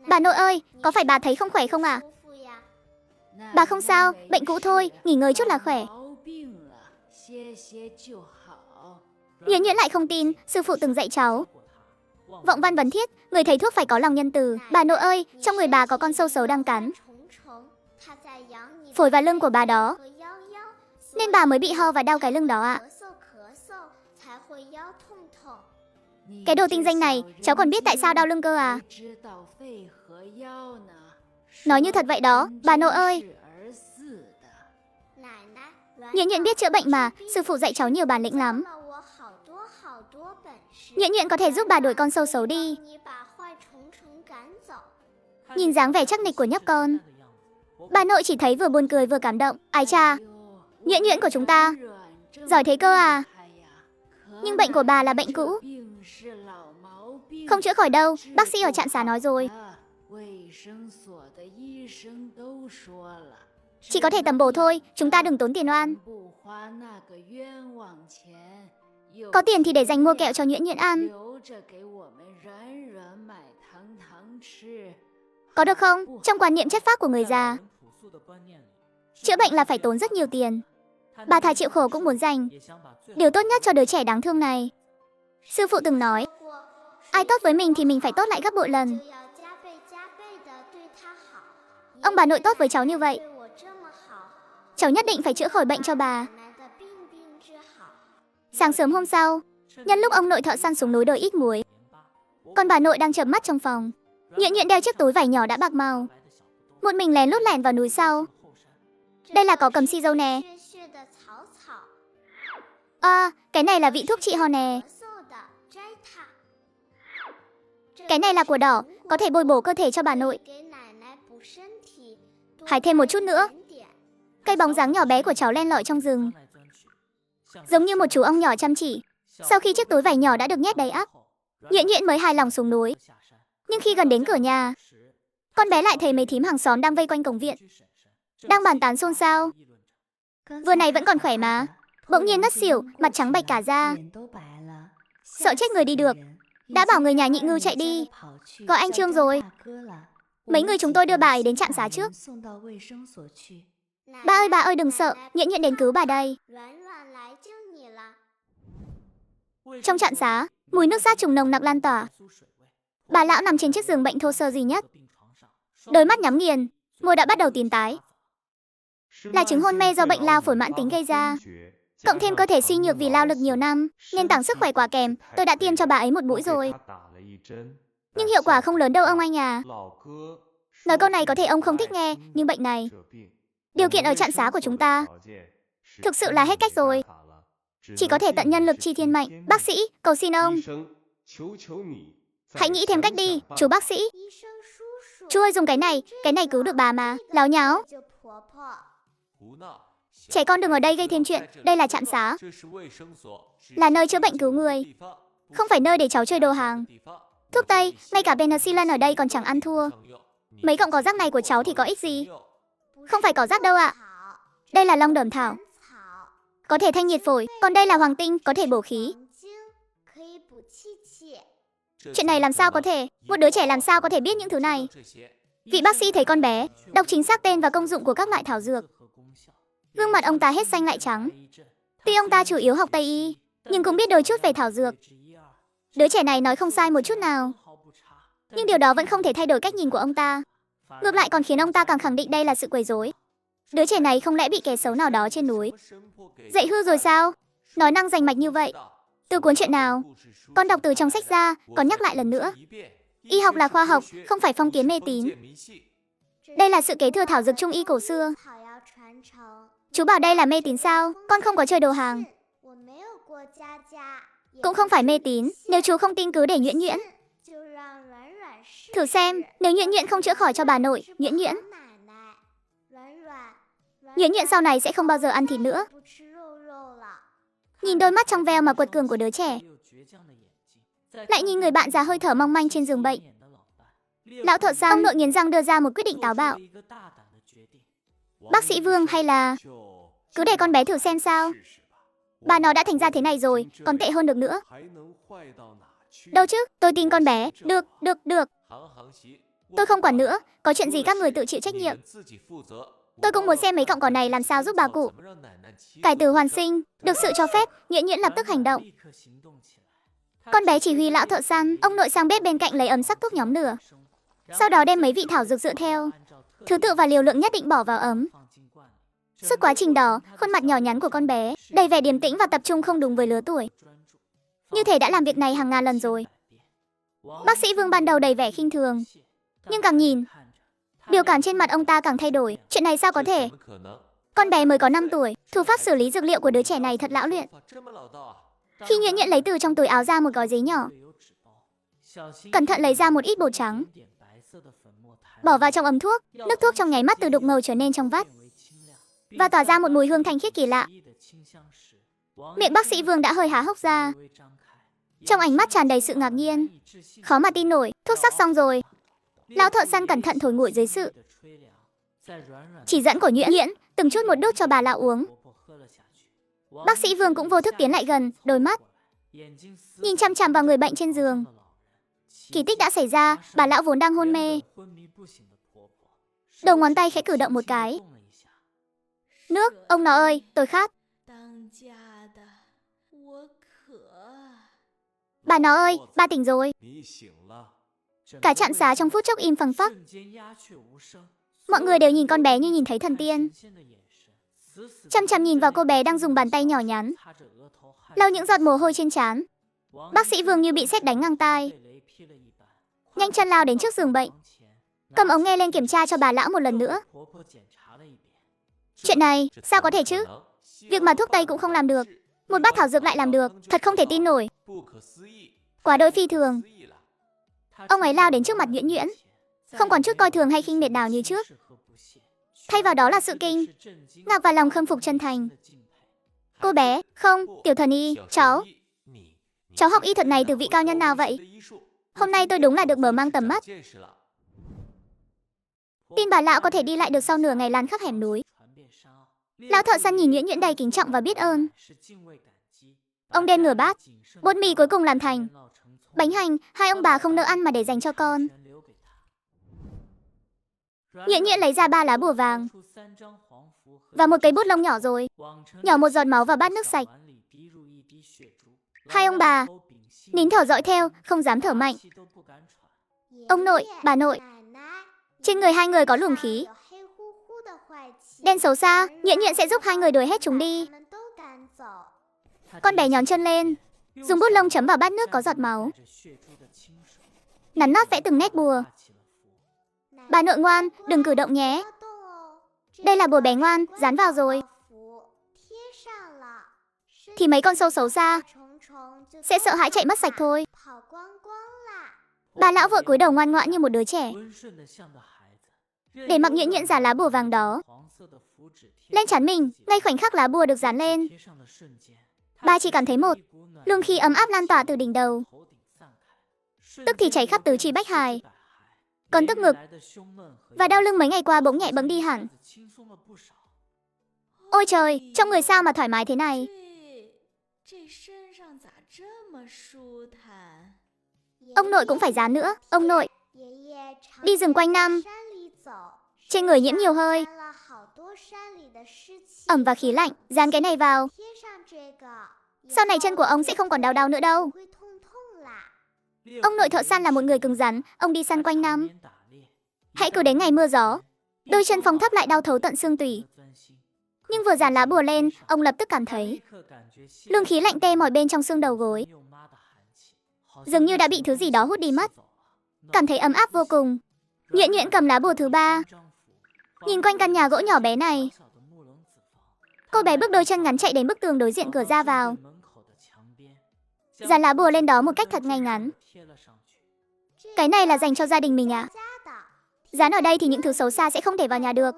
Bà nội ơi, có phải bà thấy không khỏe không ạ? Bà không sao, bệnh cũ thôi, nghỉ ngơi chút là khỏe. Nhuyễn Nhuyễn lại không tin, sư phụ từng dạy cháu. Vọng văn vấn thiết, người thầy thuốc phải có lòng nhân từ. Bà nội ơi, trong người bà có con sâu xấu đang cắn phổi và lưng của bà đó, nên bà mới bị ho và đau cái lưng đó ạ. Cái đồ tinh danh này, cháu còn biết tại sao đau lưng cơ à? Nói như thật vậy đó, bà nội ơi. Nhuyễn Nhuyễn biết chữa bệnh mà, sư phụ dạy cháu nhiều bản lĩnh lắm. Nhuyễn Nhuyễn có thể giúp bà đuổi con sâu xấu đi. Nhìn dáng vẻ chắc nịch của nhóc con, bà nội chỉ thấy vừa buồn cười vừa cảm động. Ái cha, Nhuyễn Nhuyễn của chúng ta giỏi thế cơ à? Nhưng bệnh của bà là bệnh cũ, không chữa khỏi đâu, bác sĩ ở trạm xá nói rồi. Chỉ có thể tầm bổ thôi, chúng ta đừng tốn tiền oan. Có tiền thì để dành mua kẹo cho Nhuyễn Nhuyễn ăn. Có được không? Trong quan niệm chất phác của người già, chữa bệnh là phải tốn rất nhiều tiền. Bà thà chịu khổ cũng muốn dành điều tốt nhất cho đứa trẻ đáng thương này. Sư phụ từng nói, ai tốt với mình thì mình phải tốt lại gấp bội lần. Ông bà nội tốt với cháu như vậy, cháu nhất định phải chữa khỏi bệnh cho bà. Sáng sớm hôm sau, nhân lúc ông nội thợ săn xuống núi đồi ít muối, còn bà nội đang chợp mắt trong phòng, Nhuyễn Nhuyễn đeo chiếc túi vải nhỏ đã bạc màu, một mình lén lút lẻn vào núi sau. Đây là có cầm si dâu nè. À, cái này là vị thuốc trị ho nè. Cái này là của đỏ, có thể bồi bổ cơ thể cho bà nội. Hãy thêm một chút nữa. Cây bóng dáng nhỏ bé của cháu len lỏi trong rừng, giống như một chú ong nhỏ chăm chỉ. Sau khi chiếc túi vải nhỏ đã được nhét đầy ắp, Nhuyễn Nhuyễn mới hài lòng xuống núi. Nhưng khi gần đến cửa nhà, con bé lại thấy mấy thím hàng xóm đang vây quanh cổng viện, đang bàn tán xôn xao. Vừa này vẫn còn khỏe mà, bỗng nhiên ngất xỉu, mặt trắng bệch cả da. Sợ chết người đi được, đã bảo người nhà nhị ngưu chạy đi, gọi anh Trương rồi. Mấy người chúng tôi đưa bà ấy đến trạm xá trước. Bà ơi đừng sợ, Nhuyễn Nhuyễn đến cứu bà đây. Trong trạm xá, mùi nước sát trùng nồng nặc lan tỏa. Bà lão nằm trên chiếc giường bệnh thô sơ duy nhất, đôi mắt nhắm nghiền, môi đã bắt đầu tím tái. Là chứng hôn mê do bệnh lao phổi mãn tính gây ra, cộng thêm cơ thể suy nhược vì lao lực nhiều năm, nên tảng sức khỏe quá kém. Tôi đã tiêm cho bà ấy một mũi rồi, nhưng hiệu quả không lớn đâu ông anh à. Nói câu này có thể ông không thích nghe, nhưng bệnh này, điều kiện ở trạm xá của chúng ta thực sự là hết cách rồi. Chỉ có thể tận nhân lực chi thiên mệnh. Bác sĩ, cầu xin ông, hãy nghĩ thêm cách đi, chú bác sĩ. Chú ơi dùng cái này cứu được bà mà. Láo nháo. Trẻ con đừng ở đây gây thêm chuyện, đây là trạm xá, là nơi chữa bệnh cứu người, không phải nơi để cháu chơi đồ hàng. Thuốc tây, ngay cả penicillin ở đây còn chẳng ăn thua. Mấy cọng cỏ rác này của cháu thì có ích gì? Không phải cỏ rác đâu ạ. Đây là long đờm thảo, có thể thanh nhiệt phổi, còn đây là hoàng tinh, có thể bổ khí. Chuyện này làm sao có thể? Một đứa trẻ làm sao có thể biết những thứ này? Vị bác sĩ thấy con bé, đọc chính xác tên và công dụng của các loại thảo dược. Gương mặt ông ta hết xanh lại trắng. Tuy ông ta chủ yếu học Tây y, nhưng cũng biết đôi chút về thảo dược. Đứa trẻ này nói không sai một chút nào. Nhưng điều đó vẫn không thể thay đổi cách nhìn của ông ta. Ngược lại còn khiến ông ta càng khẳng định đây là sự quấy rối. Đứa trẻ này không lẽ bị kẻ xấu nào đó trên núi dạy hư rồi sao? Nói năng rành mạch như vậy. Từ cuốn truyện nào? Con đọc từ trong sách ra, còn nhắc lại lần nữa. Y học là khoa học, không phải phong kiến mê tín. Đây là sự kế thừa thảo dược trung y cổ xưa. Chú bảo đây là mê tín sao? Con không có chơi đồ hàng. Cũng không phải mê tín, nếu chú không tin cứ để Nhuyễn Nhuyễn. Thử xem, nếu Nhuyễn Nhuyễn không chữa khỏi cho bà nội, Nhuyễn Nhuyễn. Nhuyễn Nhuyễn sau này sẽ không bao giờ ăn thịt nữa. Nhìn đôi mắt trong veo mà quật cường của đứa trẻ, lại nhìn người bạn già hơi thở mong manh trên giường bệnh. Lão thợ săn, ông nội nghiến răng đưa ra một quyết định táo bạo. Bác sĩ Vương hay là cứ để con bé thử xem sao. Bà nó đã thành ra thế này rồi, còn tệ hơn được nữa. Đâu chứ, tôi tin con bé. Được. Tôi không quản nữa, có chuyện gì các người tự chịu trách nhiệm. Tôi cũng muốn xem mấy cọng cỏ này làm sao giúp bà cụ cải tử hoàn sinh. Được sự cho phép, Nhuyễn Nhuyễn lập tức hành động. Con bé chỉ huy lão thợ săn, ông nội sang bếp bên cạnh lấy ấm sắc thuốc nhóm lửa. Sau đó đem mấy vị thảo dược dựa theo thứ tự và liều lượng nhất định bỏ vào ấm. Suốt quá trình đó, khuôn mặt nhỏ nhắn của con bé đầy vẻ điềm tĩnh và tập trung không đúng với lứa tuổi. Như thể đã làm việc này hàng ngàn lần rồi. Bác sĩ Vương ban đầu đầy vẻ khinh thường, nhưng càng nhìn, biểu cảm trên mặt ông ta càng thay đổi. Chuyện này sao có thể? Con bé mới có 5 tuổi, thủ pháp xử lý dược liệu của đứa trẻ này thật lão luyện. Khi Nhuyễn Nhuyễn lấy từ trong túi áo ra một gói giấy nhỏ, cẩn thận lấy ra một ít bột trắng, bỏ vào trong ấm thuốc. Nước thuốc trong nháy mắt từ đục ngầu trở nên trong vắt và tỏa ra một mùi hương thanh khiết kỳ lạ. Miệng bác sĩ Vương đã hơi há hốc ra, trong ánh mắt tràn đầy sự ngạc nhiên. Khó mà tin nổi, thuốc sắc xong rồi. Lão thợ săn cẩn thận thổi nguội dưới sự chỉ dẫn của Nhuyễn Nhuyễn, từng chút một đút cho bà lão uống. Bác sĩ Vương cũng vô thức tiến lại gần, đôi mắt nhìn chằm chằm vào người bệnh trên giường. Kỳ tích đã xảy ra, bà lão vốn đang hôn mê, đầu ngón tay khẽ cử động một cái. Nước, ông nó ơi, tôi khát. Bà nó ơi, ba tỉnh rồi. Cả trạm xá trong phút chốc im phăng phắc. Mọi người đều nhìn con bé như nhìn thấy thần tiên, chăm chăm nhìn vào cô bé đang dùng bàn tay nhỏ nhắn lau những giọt mồ hôi trên trán. Bác sĩ Vương như bị sét đánh ngang tai, nhanh chân lao đến trước giường bệnh, cầm ống nghe lên kiểm tra cho bà lão một lần nữa. Chuyện này, sao có thể chứ? Việc mà thuốc Tây cũng không làm được, một bát thảo dược lại làm được, thật không thể tin nổi. Quá đỗi phi thường. Ông ấy lao đến trước mặt Nhuyễn Nhuyễn, không còn chút coi thường hay khinh miệt nào như trước. Thay vào đó là sự kinh ngạc và lòng khâm phục chân thành. Cô bé, không, tiểu thần y, cháu học y thuật này từ vị cao nhân nào vậy? Hôm nay tôi đúng là được mở mang tầm mắt. Tin bà lão có thể đi lại được sau nửa ngày lán khắp hẻm núi. Lão thợ săn nhìn Nhuyễn Nhuyễn đầy kính trọng và biết ơn. Ông đem nửa bát bột mì cuối cùng làm thành bánh hành, hai ông bà không nỡ ăn mà để dành cho con. Nhuyễn Nhuyễn lấy ra 3 lá bùa vàng và một cây bút lông nhỏ rồi, nhỏ một giọt máu vào bát nước sạch. Hai ông bà nín thở dõi theo, không dám thở mạnh. Ông nội, bà nội, trên người hai người có luồng khí đen xấu xa. Nhuyễn Nhuyễn sẽ giúp hai người đuổi hết chúng đi. Con bé nhón chân lên, dùng bút lông chấm vào bát nước có giọt máu, nắn nót vẽ từng nét bùa. Bà nội ngoan, đừng cử động nhé. Đây là bùa bé ngoan, dán vào rồi thì mấy con sâu xấu xa sẽ sợ hãi chạy mất sạch thôi. Bà lão vợ cúi đầu ngoan ngoãn như một đứa trẻ, để mặc Nhuyễn Nhuyễn dán lá bùa vàng đó lên trán mình. Ngay khoảnh khắc lá bùa được dán lên, bà chỉ cảm thấy một luồng khí ấm áp lan tỏa từ đỉnh đầu, tức thì chảy khắp tứ chi bách hài. Còn tức ngực và đau lưng mấy ngày qua bỗng nhẹ bẫng đi hẳn. Ôi trời, trong người sao mà thoải mái thế này? Ông nội cũng phải dán nữa. Ông nội đi rừng quanh năm. Trên người nhiễm nhiều hơi ẩm và khí lạnh. Dán cái này vào. Sau này chân của ông sẽ không còn đau đau nữa đâu. Ông nội thợ săn là một người cứng rắn. Ông đi săn quanh năm. Hãy cứ đến ngày mưa gió, đôi chân phóng thấp lại đau thấu tận xương tủy. Nhưng vừa dàn lá bùa lên, ông lập tức cảm thấy luồng khí lạnh tê mỏi bên trong xương đầu gối. Dường như đã bị thứ gì đó hút đi mất. Cảm thấy ấm áp vô cùng. Nhuyễn Nhuyễn cầm lá bùa thứ 3. Nhìn quanh căn nhà gỗ nhỏ bé này. Cô bé bước đôi chân ngắn chạy đến bức tường đối diện cửa ra vào. Dán lá bùa lên đó một cách thật ngay ngắn. Cái này là dành cho gia đình mình à? Dán ở đây thì những thứ xấu xa sẽ không thể vào nhà được.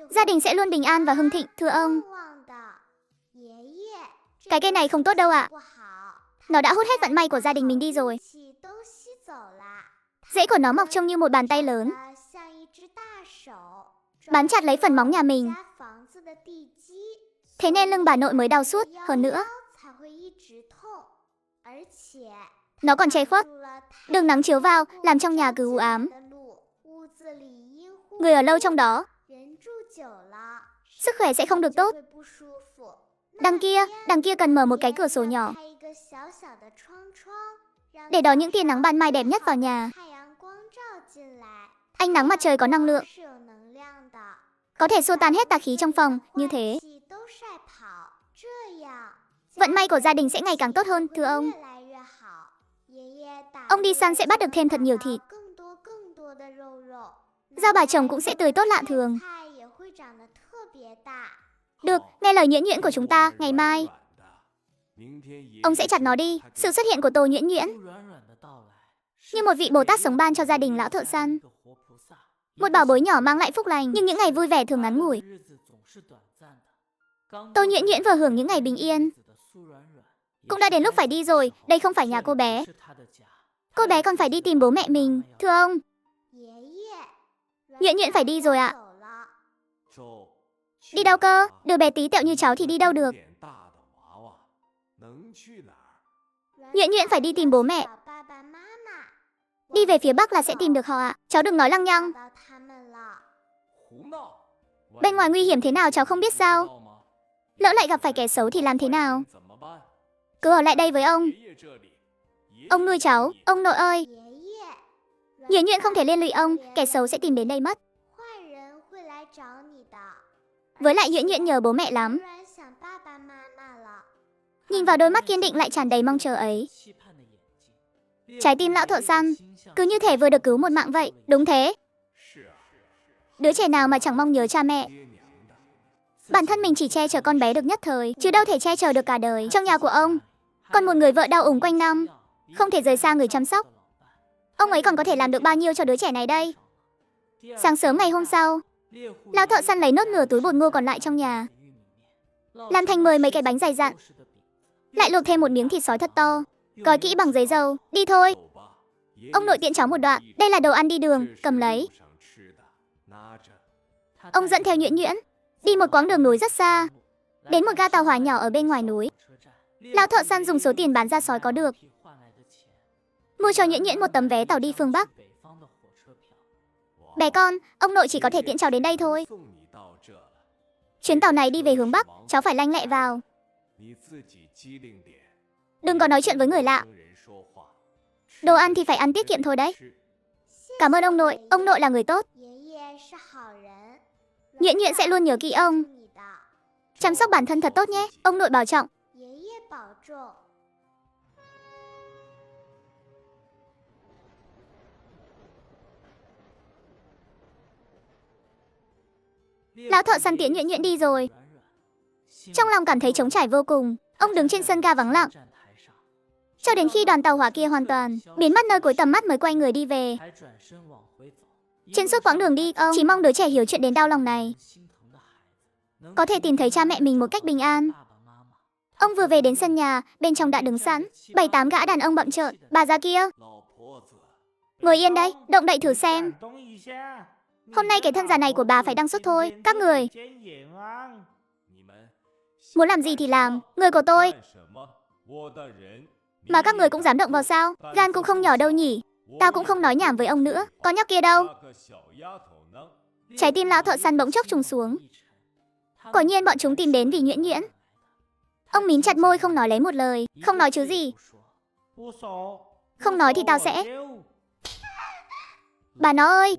Gia đình sẽ luôn bình an và hưng thịnh, thưa ông. Cái cây này không tốt đâu ạ. Nó đã hút hết vận may của gia đình mình đi rồi. Rễ của nó mọc trông như một bàn tay lớn, bám chặt lấy phần móng nhà mình. Thế nên lưng bà nội mới đau suốt. Hơn nữa, nó còn che khuất đường nắng chiếu vào, làm trong nhà cứ u ám. Người ở lâu trong đó, sức khỏe sẽ không được tốt. Đằng kia cần mở một cái cửa sổ nhỏ, để đón những tia nắng ban mai đẹp nhất vào nhà. Ánh nắng mặt trời có năng lượng, có thể xua tan hết tà khí trong phòng. Như thế, vận may của gia đình sẽ ngày càng tốt hơn, thưa ông. Ông đi săn sẽ bắt được thêm thật nhiều thịt. Rau bà chồng cũng sẽ tươi tốt lạ thường. Được, nghe lời Nhuyễn Nhuyễn của chúng ta, ngày mai ông sẽ chặt nó đi. Sự xuất hiện của Tô Nhuyễn Nhuyễn như một vị Bồ Tát sống ban cho gia đình lão thợ săn. Một bảo bối nhỏ mang lại phúc lành, nhưng những ngày vui vẻ thường ngắn ngủi. Tô Nhuyễn Nhuyễn vừa hưởng những ngày bình yên. Cũng đã đến lúc phải đi rồi. Đây không phải nhà cô bé. Cô bé còn phải đi tìm bố mẹ mình, thưa ông. Nhuyễn Nhuyễn phải đi rồi ạ. Đi đâu cơ? Đứa bé tí tẹo như cháu thì đi đâu được. Nhuyễn Nhuyễn phải đi tìm bố mẹ. Đi về phía Bắc là sẽ tìm được họ ạ. Cháu đừng nói lăng nhăng. Bên ngoài nguy hiểm thế nào cháu không biết sao? Lỡ lại gặp phải kẻ xấu thì làm thế nào? Cứ ở lại đây với ông. Ông nuôi cháu. Ông nội ơi. Nhuyễn Nhuyễn không thể liên lụy ông. Kẻ xấu sẽ tìm đến đây mất. Với lại Nhuyễn Nhuyễn nhớ bố mẹ lắm. Nhìn vào đôi mắt kiên định lại tràn đầy mong chờ ấy. Trái tim lão thợ săn cứ như thể vừa được cứu một mạng vậy. Đúng thế. Đứa trẻ nào mà chẳng mong nhớ cha mẹ. Bản thân mình chỉ che chở con bé được nhất thời, chứ đâu thể che chở được cả đời. Trong nhà của ông còn một người vợ đau ủng quanh năm, không thể rời xa người chăm sóc. Ông ấy còn có thể làm được bao nhiêu cho đứa trẻ này đây? Sáng sớm ngày hôm sau, lão thợ săn lấy nốt nửa túi bột ngô còn lại trong nhà, làm thành 10 mấy cái bánh dày dặn, lại luộc thêm một miếng thịt sói thật to, gói kỹ bằng giấy dầu. Đi thôi. Ông nội tiện cháu một đoạn. Đây là đồ ăn đi đường, cầm lấy. Ông dẫn theo Nhuyễn Nhuyễn đi một quãng đường núi rất xa, đến một ga tàu hỏa nhỏ ở bên ngoài núi. Lão thợ săn dùng số tiền bán da sói có được, mua cho Nhuyễn Nhuyễn một tấm vé tàu đi phương Bắc. Bé con, ông nội chỉ có thể tiễn cháu đến đây thôi. Chuyến tàu này đi về hướng Bắc, cháu phải lanh lẹ vào. Đừng có nói chuyện với người lạ. Đồ ăn thì phải ăn tiết kiệm thôi đấy. Cảm ơn ông nội là người tốt. Nhuyễn Nhuyễn sẽ luôn nhớ kỹ ông. Chăm sóc bản thân thật tốt nhé, ông nội bảo trọng. Lão thợ săn tiễn Nhuyễn Nhuyễn đi rồi. Trong lòng cảm thấy trống trải vô cùng. Ông đứng trên sân ga vắng lặng, cho đến khi đoàn tàu hỏa kia hoàn toàn biến mất nơi cuối tầm mắt mới quay người đi về. Trên suốt quãng đường đi, ông chỉ mong đứa trẻ hiểu chuyện đến đau lòng này có thể tìm thấy cha mẹ mình một cách bình an. Ông vừa về đến sân nhà, bên trong đã đứng sẵn 7-8 gã đàn ông bậm trợn. Bà già kia, ngồi yên đây, động đậy thử xem. Hôm nay cái thân già này của bà phải đăng xuất thôi. Các người muốn làm gì thì làm. Người của tôi Mà các người cũng dám động vào sao? Gan cũng không nhỏ đâu nhỉ. Tao cũng không nói nhảm với ông nữa. Con nhóc kia đâu? Trái tim lão thợ săn bỗng chốc trùng xuống. Quả nhiên bọn chúng tìm đến vì Nhuyễn Nhuyễn. Ông mím chặt môi không nói lấy một lời. Không nói chứ gì. Không nói thì tao sẽ... Bà nó ơi!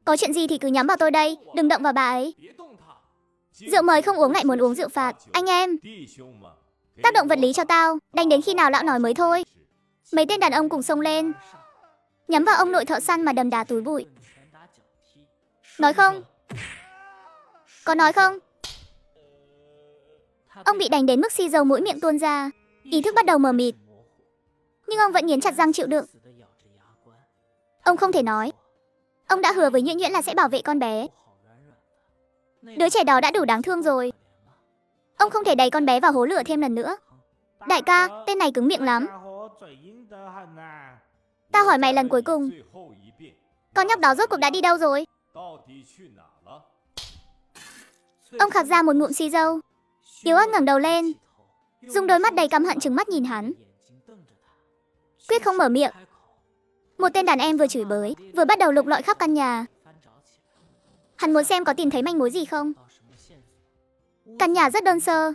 Có chuyện gì thì cứ nhắm vào tôi đây, đừng động vào bà ấy. Rượu mời không uống lại muốn uống rượu phạt. Anh em, tác động vật lý cho tao, đánh đến khi nào lão nói mới thôi. Mấy tên đàn ông cùng xông lên, nhắm vào ông nội thợ săn mà đầm đá túi bụi. Nói không? Có nói không? Ông bị đánh đến mức xi dầu mũi miệng tuôn ra, ý thức bắt đầu mờ mịt. Nhưng ông vẫn nghiến chặt răng chịu đựng. Ông không thể nói. Ông đã hứa với Nhuyễn Nhuyễn là sẽ bảo vệ con bé. Đứa trẻ đó đã đủ đáng thương rồi. Ông không thể đẩy con bé vào hố lửa thêm lần nữa. Đại ca, tên này cứng miệng lắm. Tao hỏi mày lần cuối cùng, con nhóc đó rốt cuộc đã đi đâu rồi? Ông khạc ra một ngụm xì dâu, yếu ớt ngẩng đầu lên, dùng đôi mắt đầy căm hận trừng mắt nhìn hắn. Quyết không mở miệng. Một tên đàn em vừa chửi bới, vừa bắt đầu lục lọi khắp căn nhà. Hắn muốn xem có tìm thấy manh mối gì không. Căn nhà rất đơn sơ,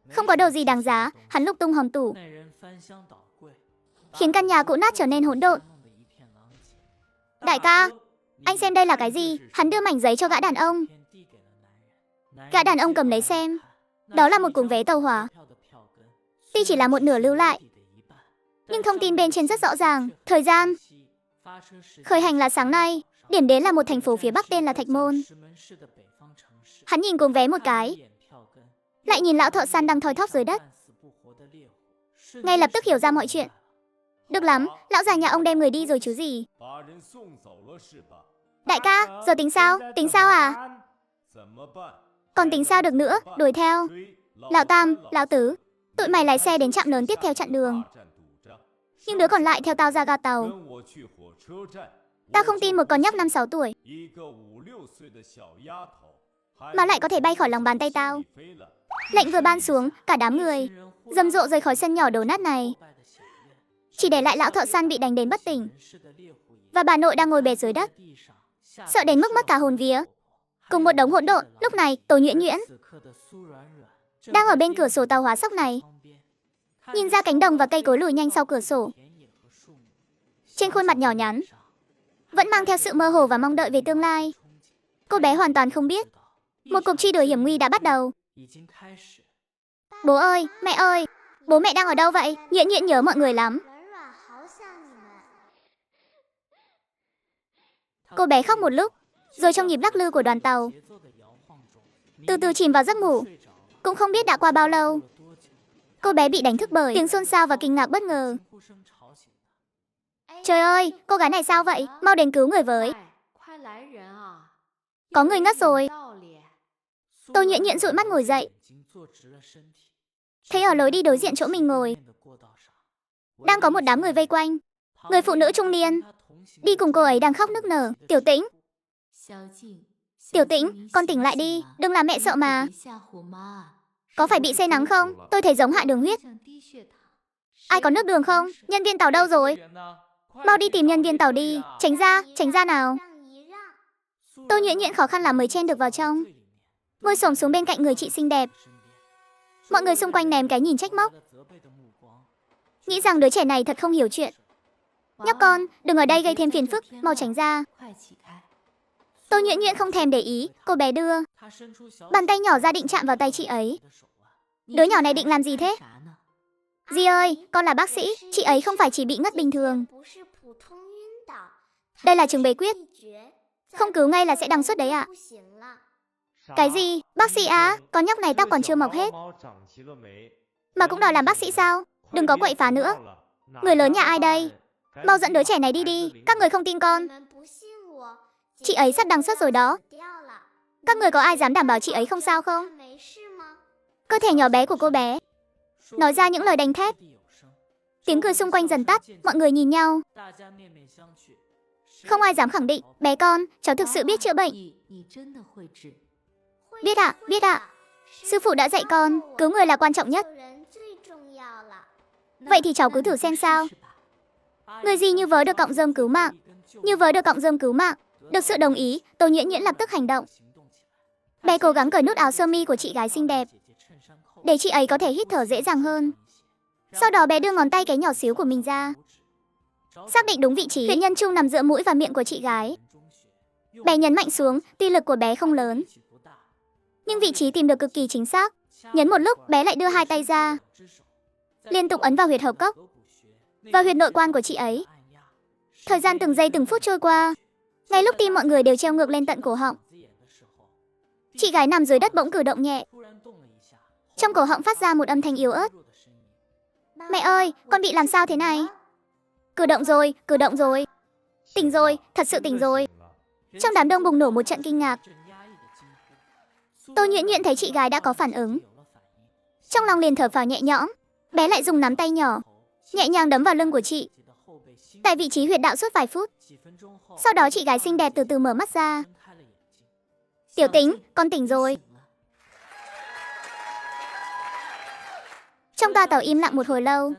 không có đồ gì đáng giá. Hắn lục tung hòm tủ, khiến căn nhà cũ nát trở nên hỗn độn. Đại ca, anh xem đây là cái gì? Hắn đưa mảnh giấy cho gã đàn ông. Gã đàn ông cầm lấy xem. Đó là một cuốn vé tàu hỏa. Tuy chỉ là một nửa lưu lại, nhưng thông tin bên trên rất rõ ràng. Thời gian khởi hành là sáng nay. Điểm đến là một thành phố phía bắc tên là Thạch Môn. Hắn nhìn cuốn vé một cái, lại nhìn lão thợ săn đang thoi thóp dưới đất. Ngay lập tức hiểu ra mọi chuyện. Được lắm, lão già nhà ông đem người đi rồi chứ gì. Đại ca, giờ tính sao? Tính sao à? Còn tính sao được nữa, đuổi theo. Lão Tam, lão Tứ, tụi mày lái xe đến trạm lớn tiếp theo chặn đường. Nhưng đứa còn lại theo tao ra ga tàu. Tao không tin một con nhóc 5-6 tuổi mà lại có thể bay khỏi lòng bàn tay tao. Lệnh vừa ban xuống, cả đám người rầm rộ rời khỏi sân nhỏ đổ nát này, chỉ để lại lão thợ săn bị đánh đến bất tỉnh và bà nội đang ngồi bệt dưới đất, sợ đến mức mất cả hồn vía. Cùng một đống hỗn độn. Lúc này Tô Nhuyễn Nhuyễn đang ở bên cửa sổ tàu hóa sóc này, nhìn ra cánh đồng và cây cối lùi nhanh sau cửa sổ. Trên khuôn mặt nhỏ nhắn vẫn mang theo sự mơ hồ và mong đợi về tương lai. Cô bé hoàn toàn không biết một cuộc truy đuổi hiểm nguy đã bắt đầu. Bố ơi, mẹ ơi, bố mẹ đang ở đâu vậy? Nhuyễn Nhuyễn nhớ mọi người lắm. Cô bé khóc một lúc, rồi trong nhịp lắc lư của đoàn tàu, từ từ chìm vào giấc ngủ. Cũng không biết đã qua bao lâu, cô bé bị đánh thức bởi tiếng xôn xao và kinh ngạc bất ngờ. Trời ơi, cô gái này sao vậy? Mau đến cứu người với. Có người ngất rồi. Tô Nhuyễn Nhuyễn dụi mắt ngồi dậy, thấy ở lối đi đối diện chỗ mình ngồi đang có một đám người vây quanh. Người phụ nữ trung niên đi cùng cô ấy đang khóc nức nở. Tiểu Tĩnh, Tiểu Tĩnh, con tỉnh lại đi, đừng làm mẹ sợ mà. Có phải bị say nắng không? Tôi thấy giống hạ đường huyết. Ai có nước đường không? Nhân viên tàu đâu rồi? Mau đi tìm nhân viên tàu đi. Tránh ra nào. Tô Nhuyễn Nhuyễn khó khăn lắm mới chen được vào trong, ngồi xổm xuống bên cạnh người chị xinh đẹp. Mọi người xung quanh ném cái nhìn trách móc, nghĩ rằng đứa trẻ này thật không hiểu chuyện. Nhóc con, đừng ở đây gây thêm phiền phức, mau tránh ra. Tô Nhuyễn Nhuyễn không thèm để ý, cô bé đưa bàn tay nhỏ ra định chạm vào tay chị ấy. Đứa nhỏ này định làm gì thế? Dì ơi, con là bác sĩ, chị ấy không phải chỉ bị ngất bình thường. Đây là chứng bế quyết, không cứu ngay là sẽ đăng xuất đấy ạ. Cái gì? Bác sĩ á? Con nhóc này tóc còn chưa mọc hết mà cũng đòi làm bác sĩ sao? Đừng có quậy phá nữa. Người lớn nhà ai đây? Mau dẫn đứa trẻ này đi đi. Các người không tin con. Chị ấy sắp đăng xuất rồi đó. Các người có ai dám đảm bảo chị ấy không sao không? Cơ thể nhỏ bé của cô bé nói ra những lời đanh thép. Tiếng cười xung quanh dần tắt, mọi người nhìn nhau. Không ai dám khẳng định. Bé con, cháu thực sự biết chữa bệnh. Biết ạ, biết ạ. Sư phụ đã dạy con, cứu người là quan trọng nhất. Vậy thì cháu cứ thử xem sao. Người gì như vớ được cọng rơm cứu mạng. Như vớ được cọng rơm cứu mạng. Được sự đồng ý, Tô Nhuyễn Nhuyễn lập tức hành động. Bé cố gắng cởi nút áo sơ mi của chị gái xinh đẹp, để chị ấy có thể hít thở dễ dàng hơn. Sau đó bé đưa ngón tay cái nhỏ xíu của mình ra, xác định đúng vị trí huyệt nhân trung nằm giữa mũi và miệng của chị gái. Bé nhấn mạnh xuống, tuy lực của bé không lớn, nhưng vị trí tìm được cực kỳ chính xác. Nhấn một lúc, bé lại đưa hai tay ra, liên tục ấn vào huyệt hầu cốc và huyệt nội quan của chị ấy. Thời gian từng giây từng phút trôi qua, ngay lúc tim mọi người đều treo ngược lên tận cổ họng, chị gái nằm dưới đất bỗng cử động nhẹ. Trong cổ họng phát ra một âm thanh yếu ớt. Mẹ ơi, con bị làm sao thế này? Cử động rồi, cử động rồi. Tỉnh rồi, thật sự tỉnh rồi. Trong đám đông bùng nổ một trận kinh ngạc. Tô Nhuyễn Nhuyễn thấy chị gái đã có phản ứng, trong lòng liền thở phào nhẹ nhõm. Bé lại dùng nắm tay nhỏ nhẹ nhàng đấm vào lưng của chị, tại vị trí huyệt đạo suốt vài phút. Sau đó chị gái xinh đẹp từ từ mở mắt ra. Tiểu Tính, con tỉnh rồi. Trong toa tàu im lặng một hồi lâu.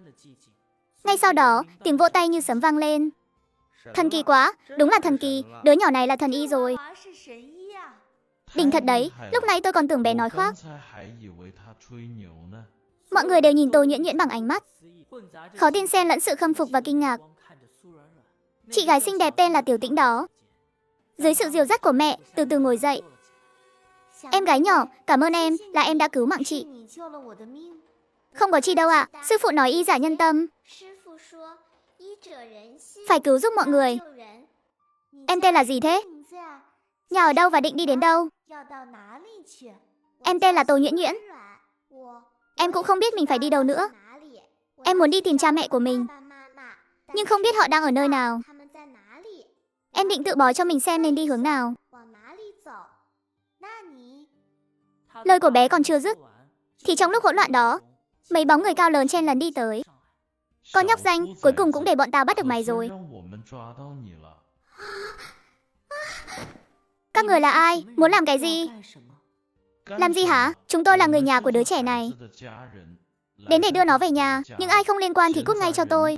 Ngay sau đó, tiếng vỗ tay như sấm vang lên. Thần kỳ quá, đúng là thần kỳ, đứa nhỏ này là thần y rồi. Đỉnh thật đấy, lúc nãy tôi còn tưởng bé nói khoác. Mọi người đều nhìn Tô Nhuyễn Nhuyễn bằng ánh mắt khó tin xen lẫn sự khâm phục và kinh ngạc. Chị gái xinh đẹp tên là Tiểu Tĩnh đó, dưới sự dìu dắt của mẹ, từ từ ngồi dậy. Em gái nhỏ, cảm ơn em, là em đã cứu mạng chị. Không có chi đâu ạ, sư phụ nói y giả nhân tâm, phải cứu giúp mọi người. Em tên là gì thế? Nhà ở đâu và định đi đến đâu? Em tên là Tô Nhuyễn Nhuyễn. Em cũng không biết mình phải đi đâu nữa. Em muốn đi tìm cha mẹ của mình, nhưng không biết họ đang ở nơi nào. Em định tự bói cho mình xem nên đi hướng nào. Lời của bé còn chưa dứt, thì trong lúc hỗn loạn đó, mấy bóng người cao lớn chen lấn đi tới. Con nhóc danh, cuối cùng cũng để bọn tao bắt được mày rồi. Các người là ai? Muốn làm cái gì? Làm gì hả? Chúng tôi là người nhà của đứa trẻ này, đến để đưa nó về nhà. Nhưng ai không liên quan thì cút ngay cho tôi.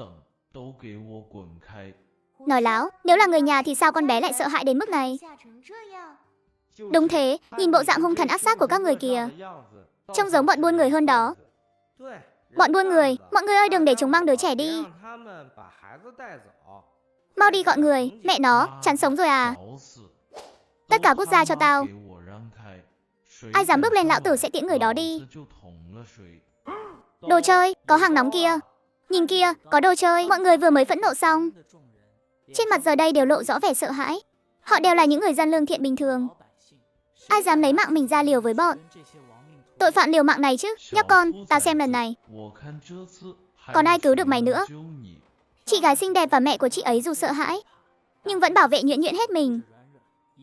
Nói láo, nếu là người nhà thì sao con bé lại sợ hãi đến mức này? Đúng thế, nhìn bộ dạng hung thần ác sát của các người kìa, trông giống bọn buôn người hơn đó. Bọn buôn người, mọi người ơi, đừng để chúng mang đứa trẻ đi. Mau đi gọi người, mẹ nó, chán sống rồi à. Tất cả cút ra cho tao. Ai dám bước lên lão tử sẽ tiễn người đó đi. Đồ chơi, có hàng nóng kia. Nhìn kia, có đồ chơi. Mọi người vừa mới phẫn nộ xong, trên mặt giờ đây đều lộ rõ vẻ sợ hãi. Họ đều là những người dân lương thiện bình thường. Ai dám lấy mạng mình ra liều với bọn tội phạm liều mạng này chứ? Nhóc con, tao xem lần này còn ai cứu được mày nữa. Chị gái xinh đẹp và mẹ của chị ấy dù sợ hãi, nhưng vẫn bảo vệ Nhuyễn Nhuyễn hết mình,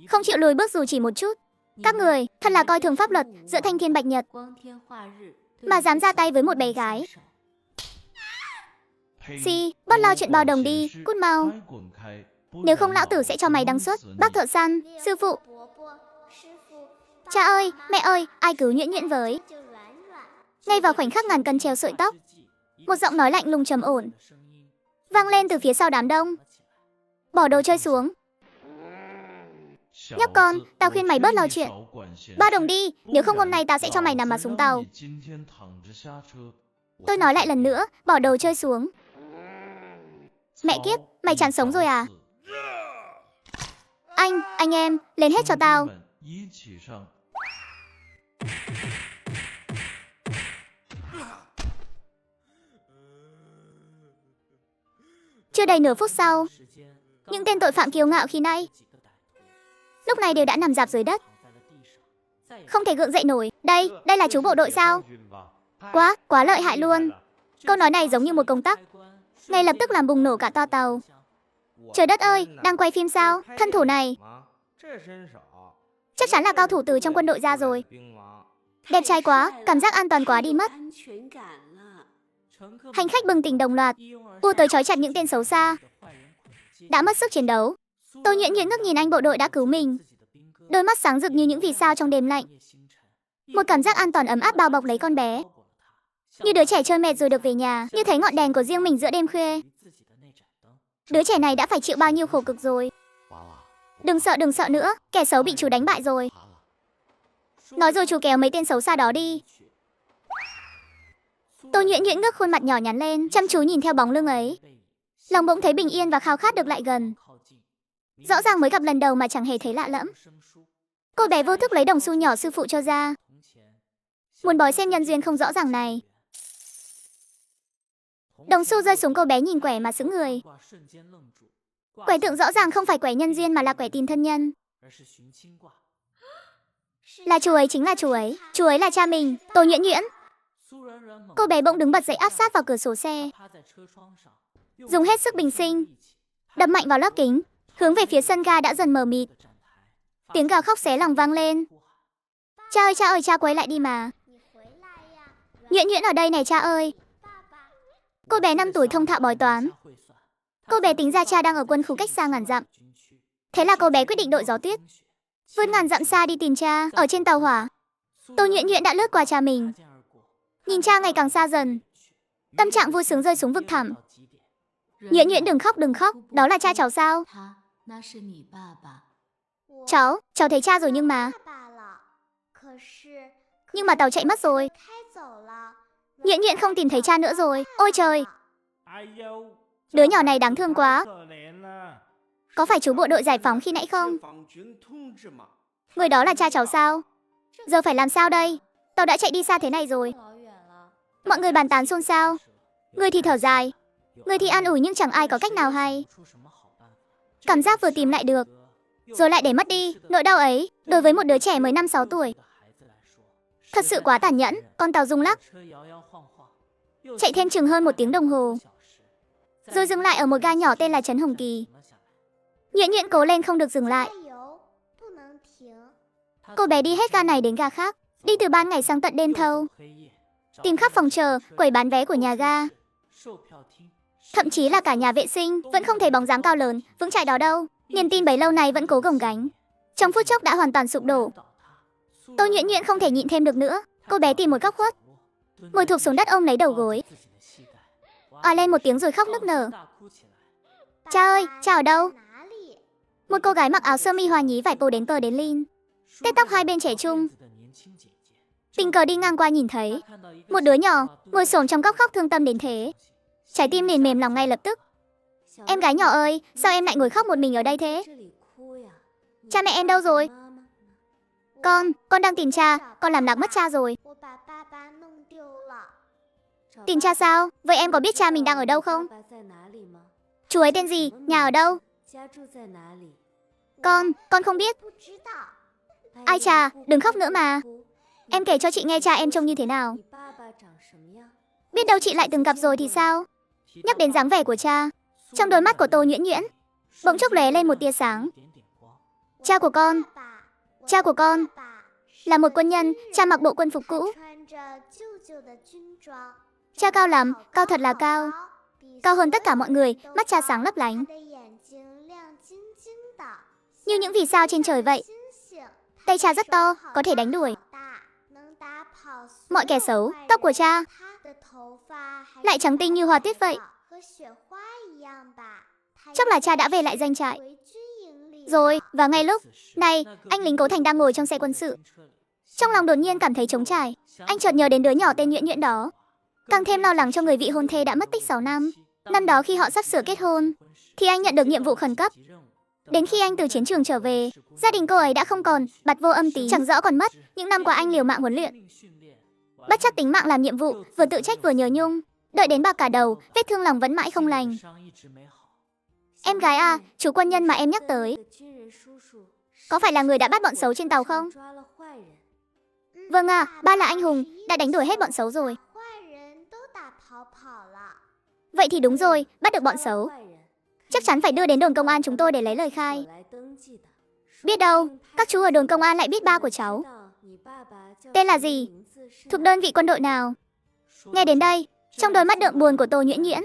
không chịu lùi bước dù chỉ một chút. Các người thật là coi thường pháp luật, giữa thanh thiên bạch nhật mà dám ra tay với một bé gái. Si, bớt lo chuyện bao đồng đi, cút mau. Nếu không lão tử sẽ cho mày đăng xuất. Bác thợ săn, sư phụ. Cha ơi, mẹ ơi, ai cứu Nhuyễn Nhuyễn với. Ngay vào khoảnh khắc ngàn cân treo sợi tóc, một giọng nói lạnh lùng trầm ổn vang lên từ phía sau đám đông. Bỏ đồ chơi xuống. Nhóc con, tao khuyên mày bớt lo chuyện ba đồng đi, nếu không hôm nay tao sẽ cho mày nằm mà xuống tàu. Tôi nói lại lần nữa, bỏ đồ chơi xuống. Mẹ kiếp, mày chán sống rồi à? Anh em, lên hết cho tao. Chưa đầy nửa phút sau, những tên tội phạm kiêu ngạo khi nãy lúc này đều đã nằm rạp dưới đất, không thể gượng dậy nổi. Đây là chú bộ đội sao? Quá lợi hại luôn. Câu nói này giống như một công tắc, ngay lập tức làm bùng nổ cả toa tàu. Trời đất ơi, đang quay phim sao? Thân thủ này chắc chắn là cao thủ từ trong quân đội ra rồi. Đẹp trai quá, cảm giác an toàn quá đi mất. Hành khách bừng tỉnh đồng loạt, u tới trói chặt những tên xấu xa đã mất sức chiến đấu. Tô Nhuyễn Nhuyễn ngước nhìn anh bộ đội đã cứu mình. Đôi mắt sáng rực như những vì sao trong đêm lạnh. Một cảm giác an toàn ấm áp bao bọc lấy con bé. Như đứa trẻ chơi mệt rồi được về nhà, như thấy ngọn đèn của riêng mình giữa đêm khuya. Đứa trẻ này đã phải chịu bao nhiêu khổ cực rồi. Đừng sợ nữa, kẻ xấu bị chú đánh bại rồi. Nói rồi chú kéo mấy tên xấu xa đó đi. Tô Nhuyễn Nhuyễn ngước khuôn mặt nhỏ nhắn lên, chăm chú nhìn theo bóng lưng ấy. Lòng bỗng thấy bình yên và khao khát được lại gần. Rõ ràng mới gặp lần đầu mà chẳng hề thấy lạ lẫm. Cô bé vô thức lấy đồng xu nhỏ sư phụ cho ra. Muốn bói xem nhân duyên không rõ ràng này. Đồng xu rơi xuống, cô bé nhìn quẻ mà sững người. Quẻ tượng rõ ràng không phải quẻ nhân duyên mà là quẻ tìm thân nhân. Là chú ấy, chính là chú ấy. Chú ấy là cha mình, Tô Nhuyễn Nhuyễn. Cô bé bỗng đứng bật dậy áp sát vào cửa sổ xe. Dùng hết sức bình sinh, đập mạnh vào lớp kính, hướng về phía sân ga đã dần mờ mịt. Tiếng gào khóc xé lòng vang lên. Cha ơi, cha quay lại đi mà. Nhuyễn Nhuyễn ở đây này cha ơi. Cô bé 5 tuổi thông thạo bói toán. Cô bé tính ra cha đang ở quân khu cách xa ngàn dặm. Thế là cô bé quyết định đội gió tuyết, vươn ngàn dặm xa đi tìm cha. Ở trên tàu hỏa, Tô Nhuyễn Nhuyễn đã lướt qua cha mình. Nhìn cha ngày càng xa dần, tâm trạng vui sướng rơi xuống vực thẳm. Nhuyễn Nhuyễn đừng khóc, đó là cha cháu sao? Cháu thấy cha rồi nhưng mà tàu chạy mất rồi. Nhuyễn Nhuyễn không tìm thấy cha nữa rồi. Ôi trời, đứa nhỏ này đáng thương quá. Có phải chú bộ đội giải phóng khi nãy không? Người đó là cha cháu sao? Giờ phải làm sao đây? Tàu đã chạy đi xa thế này rồi. Mọi người bàn tán xôn xao. Người thì thở dài, người thì an ủi nhưng chẳng ai có cách nào hay. Cảm giác vừa tìm lại được, rồi lại để mất đi. Nỗi đau ấy, đối với một đứa trẻ mới 5-6 tuổi, thật sự quá tàn nhẫn. Con tàu rung lắc, chạy thêm chừng hơn 1 tiếng đồng hồ, rồi dừng lại ở một ga nhỏ tên là Trấn Hồng Kỳ. Nhuyễn Nhuyễn cố lên không được dừng lại. Cô bé đi hết ga này đến ga khác, đi từ ban ngày sang tận đêm thâu, tìm khắp phòng chờ, quầy bán vé của nhà ga, thậm chí là cả nhà vệ sinh, vẫn không thấy bóng dáng cao lớn, vững chãi đó đâu. Niềm tin bấy lâu nay vẫn cố gồng gánh, trong phút chốc đã hoàn toàn sụp đổ. Tô Nhuyễn Nhuyễn không thể nhịn thêm được nữa. Cô bé tìm một góc khuất, ngồi thụp xuống đất ôm lấy đầu gối, lên một tiếng rồi khóc nức nở. Cha ơi, cha ở đâu? Một cô gái mặc áo sơ mi hoa nhí vải pô đến tờ đến lin, tết tóc hai bên trẻ trung, tình cờ đi ngang qua nhìn thấy một đứa nhỏ ngồi xổm trong góc khóc thương tâm đến thế. Trái tim liền mềm lòng ngay lập tức. Em gái nhỏ ơi, sao em lại ngồi khóc một mình ở đây thế? Cha mẹ em đâu rồi? Con đang tìm cha, con làm lạc mất cha rồi. Tìm cha sao? Vậy em có biết cha mình đang ở đâu không? Chú ấy tên gì? Nhà ở đâu? Con không biết. Ai chà, đừng khóc nữa mà. Em kể cho chị nghe cha em trông như thế nào. Biết đâu chị lại từng gặp rồi thì sao? Nhắc đến dáng vẻ của cha, trong đôi mắt của Tô Nhuyễn Nhuyễn bỗng chốc lóe lên một tia sáng. Cha của con là một quân nhân, cha mặc bộ quân phục cũ. Cha cao lắm, cao thật là cao. Cao hơn tất cả mọi người, mắt cha sáng lấp lánh, như những vì sao trên trời vậy. Tay cha rất to, có thể đánh đuổi mọi kẻ xấu. Tóc của cha lại trắng tinh như hoa tuyết vậy. Chắc là cha đã về lại doanh trại rồi. Và ngay lúc này, anh lính Cố Thành đang ngồi trong xe quân sự. Trong lòng đột nhiên cảm thấy trống trải. Anh chợt nhớ đến đứa nhỏ tên Nhuyễn Nhuyễn đó, càng thêm lo lắng cho người vị hôn thê đã mất tích 6 năm. Năm đó khi họ sắp sửa kết hôn, thì anh nhận được nhiệm vụ khẩn cấp. Đến khi anh từ chiến trường trở về, gia đình cô ấy đã không còn, bặt vô âm tín, chẳng rõ còn mất. Những năm qua anh liều mạng huấn luyện, bất chấp tính mạng làm nhiệm vụ, vừa tự trách vừa nhớ nhung. Đợi đến bạc cả đầu, vết thương lòng vẫn mãi không lành. Em gái à, chú quân nhân mà em nhắc tới, có phải là người đã bắt bọn xấu trên tàu không? Vâng à, ba là anh hùng, đã đánh đuổi hết bọn xấu rồi. Vậy thì đúng rồi, bắt được bọn xấu, chắc chắn phải đưa đến đồn công an chúng tôi để lấy lời khai. Biết đâu, các chú ở đồn công an lại biết ba của cháu tên là gì, thuộc đơn vị quân đội nào. Nghe đến đây, trong đôi mắt đượm buồn của Tô Nhuyễn Nhuyễn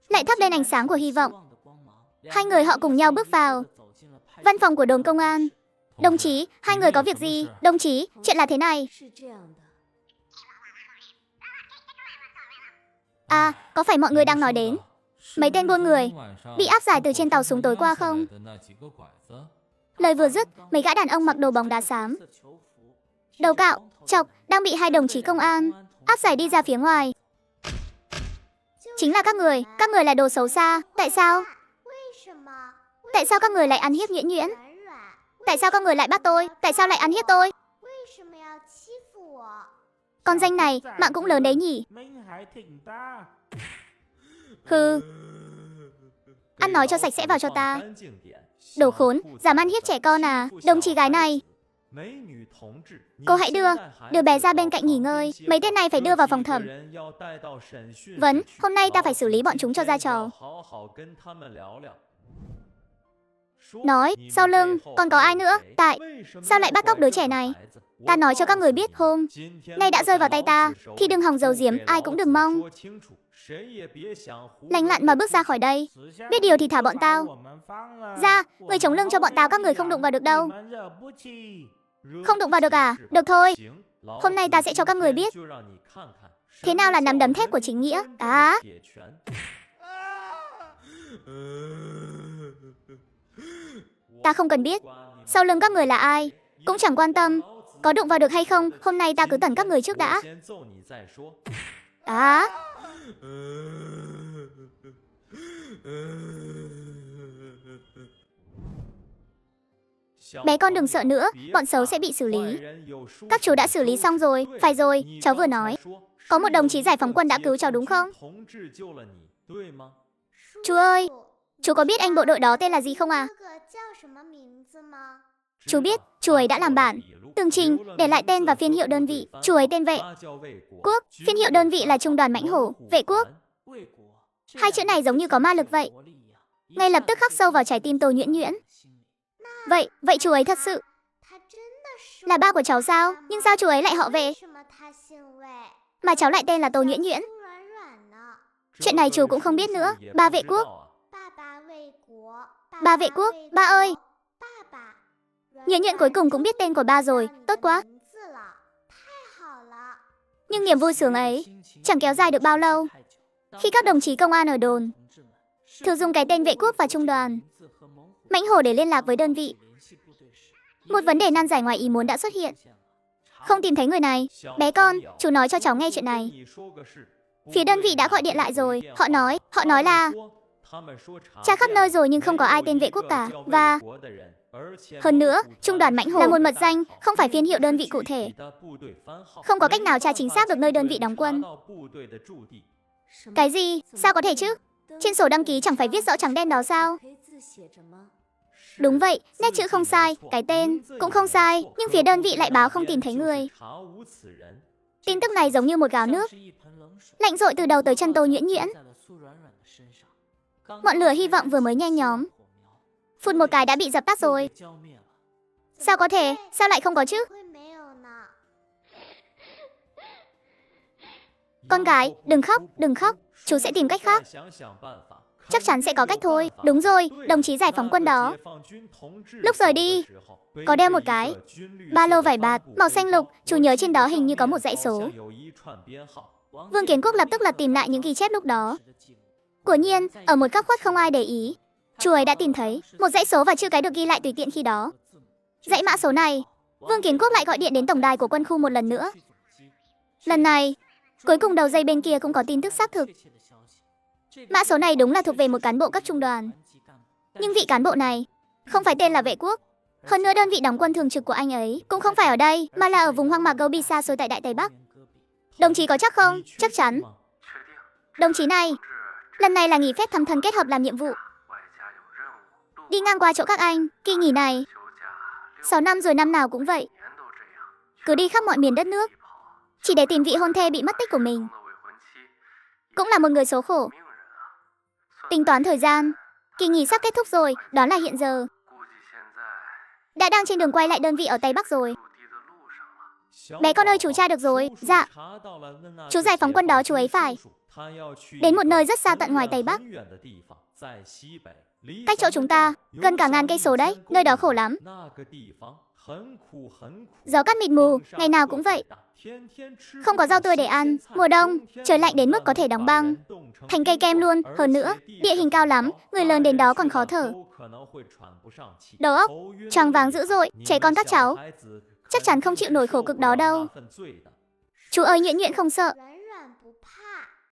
lại thắp lên ánh sáng của hy vọng. Hai người họ cùng nhau bước vào văn phòng của đồn công an. Đồng chí, hai người có việc gì? Đồng chí, chuyện là thế này. À, có phải mọi người đang nói đến mấy tên buôn người bị áp giải từ trên tàu xuống tối qua không? Lời vừa dứt, mấy gã đàn ông mặc đồ bóng đá xám, đầu cạo, chọc, đang bị hai đồng chí công an áp giải đi ra phía ngoài. Chính là các người là đồ xấu xa. Tại sao? Tại sao các người lại ăn hiếp Nhuyễn Nhuyễn? Tại sao các người lại bắt tôi? Tại sao lại ăn hiếp tôi? Con danh này, mạng cũng lớn đấy nhỉ? Hừ. Ăn nói cho sạch sẽ vào cho ta. Đồ khốn, dám ăn hiếp trẻ con à? Đồng chí gái này, cô hãy đưa bé ra bên cạnh nghỉ ngơi. Mấy tên này phải đưa vào phòng thẩm vấn. Hôm nay ta phải xử lý bọn chúng cho ra trò. Nói, sau lưng, còn có ai nữa? Sao lại bắt cóc đứa trẻ này? Ta nói cho các người biết hôm nay đã rơi vào tay ta, thì đừng hòng giấu giếm, ai cũng đừng mong lành lặn mà bước ra khỏi đây. Biết điều thì thả bọn tao ra. Người chống lưng cho bọn tao, các người không đụng vào được đâu. Không đụng vào được à? Được thôi. Hôm nay ta sẽ cho các người biết thế nào là nắm đấm thép của chính nghĩa. Ta không cần biết sau lưng các người là ai, cũng chẳng quan tâm có đụng vào được hay không. Hôm nay ta cứ tẩn các người trước đã. Bé con đừng sợ nữa, bọn xấu sẽ bị xử lý. Các chú đã xử lý xong rồi. Phải rồi, cháu vừa nói có một đồng chí giải phóng quân đã cứu cháu đúng không? Chú ơi, chú có biết anh bộ đội đó tên là gì không à? Chú biết, chú ấy đã làm bản tường trình để lại tên và phiên hiệu đơn vị. Chú ấy tên Vệ Quốc, phiên hiệu đơn vị là Trung đoàn Mãnh Hổ, Vệ Quốc. Hai chữ này giống như có ma lực vậy, ngay lập tức khắc sâu vào trái tim Tô Nhuyễn Nhuyễn. Vậy chú ấy thật sự là ba của cháu sao? Nhưng sao chú ấy lại họ Vệ mà cháu lại tên là Tô Nhuyễn Nhuyễn? Chuyện này chú cũng không biết nữa. Ba Vệ Quốc. Ba Vệ Quốc, ba ơi. Nhuyễn Nhuyễn cuối cùng cũng biết tên của ba rồi, tốt quá. Nhưng niềm vui sướng ấy chẳng kéo dài được bao lâu. Khi các đồng chí công an ở đồn thường dùng cái tên Vệ Quốc và Trung đoàn Mãnh Hổ để liên lạc với đơn vị, một vấn đề nan giải ngoài ý muốn đã xuất hiện. Không tìm thấy người này. Bé con, chú nói cho cháu nghe chuyện này. Phía đơn vị đã gọi điện lại rồi. Họ nói là tra khắp nơi rồi nhưng không có ai tên Vệ Quốc cả. Và hơn nữa, Trung đoàn Mãnh Hổ là một mật danh, không phải phiên hiệu đơn vị cụ thể. Không có cách nào tra chính xác được nơi đơn vị đóng quân. Cái gì? Sao có thể chứ? Trên sổ đăng ký chẳng phải viết rõ trắng đen đó sao? Đúng vậy, nét chữ không sai, cái tên cũng không sai, nhưng phía đơn vị lại báo không tìm thấy người. Tin tức này giống như một gáo nước lạnh rội từ đầu tới chân Tô Nhuyễn Nhuyễn. Ngọn lửa hy vọng vừa mới nhen nhóm, phụt một cái đã bị dập tắt rồi. Sao có thể? Sao lại không có chứ? Con gái, đừng khóc, chú sẽ tìm cách khác. Chắc chắn sẽ có cách thôi. Đúng rồi, đồng chí giải phóng quân đó lúc rời đi có đeo một cái ba lô vải bạt màu xanh lục. Chú nhớ trên đó hình như có một dãy số. Vương Kiến Quốc lập tức lật tìm lại những ghi chép lúc đó. Quả nhiên, ở một góc khuất không ai để ý, chú ấy đã tìm thấy một dãy số và chữ cái được ghi lại tùy tiện khi đó. Dãy mã số này, Vương Kiến Quốc lại gọi điện đến tổng đài của quân khu một lần nữa. Lần này, cuối cùng đầu dây bên kia cũng có tin tức xác thực. Mã số này đúng là thuộc về một cán bộ cấp trung đoàn. Nhưng vị cán bộ này không phải tên là Vệ Quốc. Hơn nữa đơn vị đóng quân thường trực của anh ấy cũng không phải ở đây, mà là ở vùng hoang mạc Gobi xa xôi tại Đại Tây Bắc. Đồng chí có chắc không? Chắc chắn. Đồng chí này, lần này là nghỉ phép thăm thân kết hợp làm nhiệm vụ. Đi ngang qua chỗ các anh, kỳ nghỉ này 6 năm rồi, năm nào cũng vậy. Cứ đi khắp mọi miền đất nước, chỉ để tìm vị hôn thê bị mất tích của mình. Cũng là một người số khổ. Tính toán thời gian, kỳ nghỉ sắp kết thúc rồi, đó là hiện giờ. Đã đang trên đường quay lại đơn vị ở Tây Bắc rồi. Bé con ơi, chú tra được rồi. Dạ. Chú giải phóng quân đó, chú ấy phải đến một nơi rất xa tận ngoài Tây Bắc. Cách chỗ chúng ta, gần cả 1000 cây số đấy, nơi đó khổ lắm. Gió cát mịt mù, ngày nào cũng vậy. Không có rau tươi để ăn, mùa đông, trời lạnh đến mức có thể đóng băng. Thành cây kem luôn, hơn nữa, địa hình cao lắm, người lớn đến đó còn khó thở. Đầu óc, choáng váng dữ dội, trẻ con các cháu. Chắc chắn không chịu nổi khổ cực đó đâu. Chú ơi Nhuyễn Nhuyễn không sợ.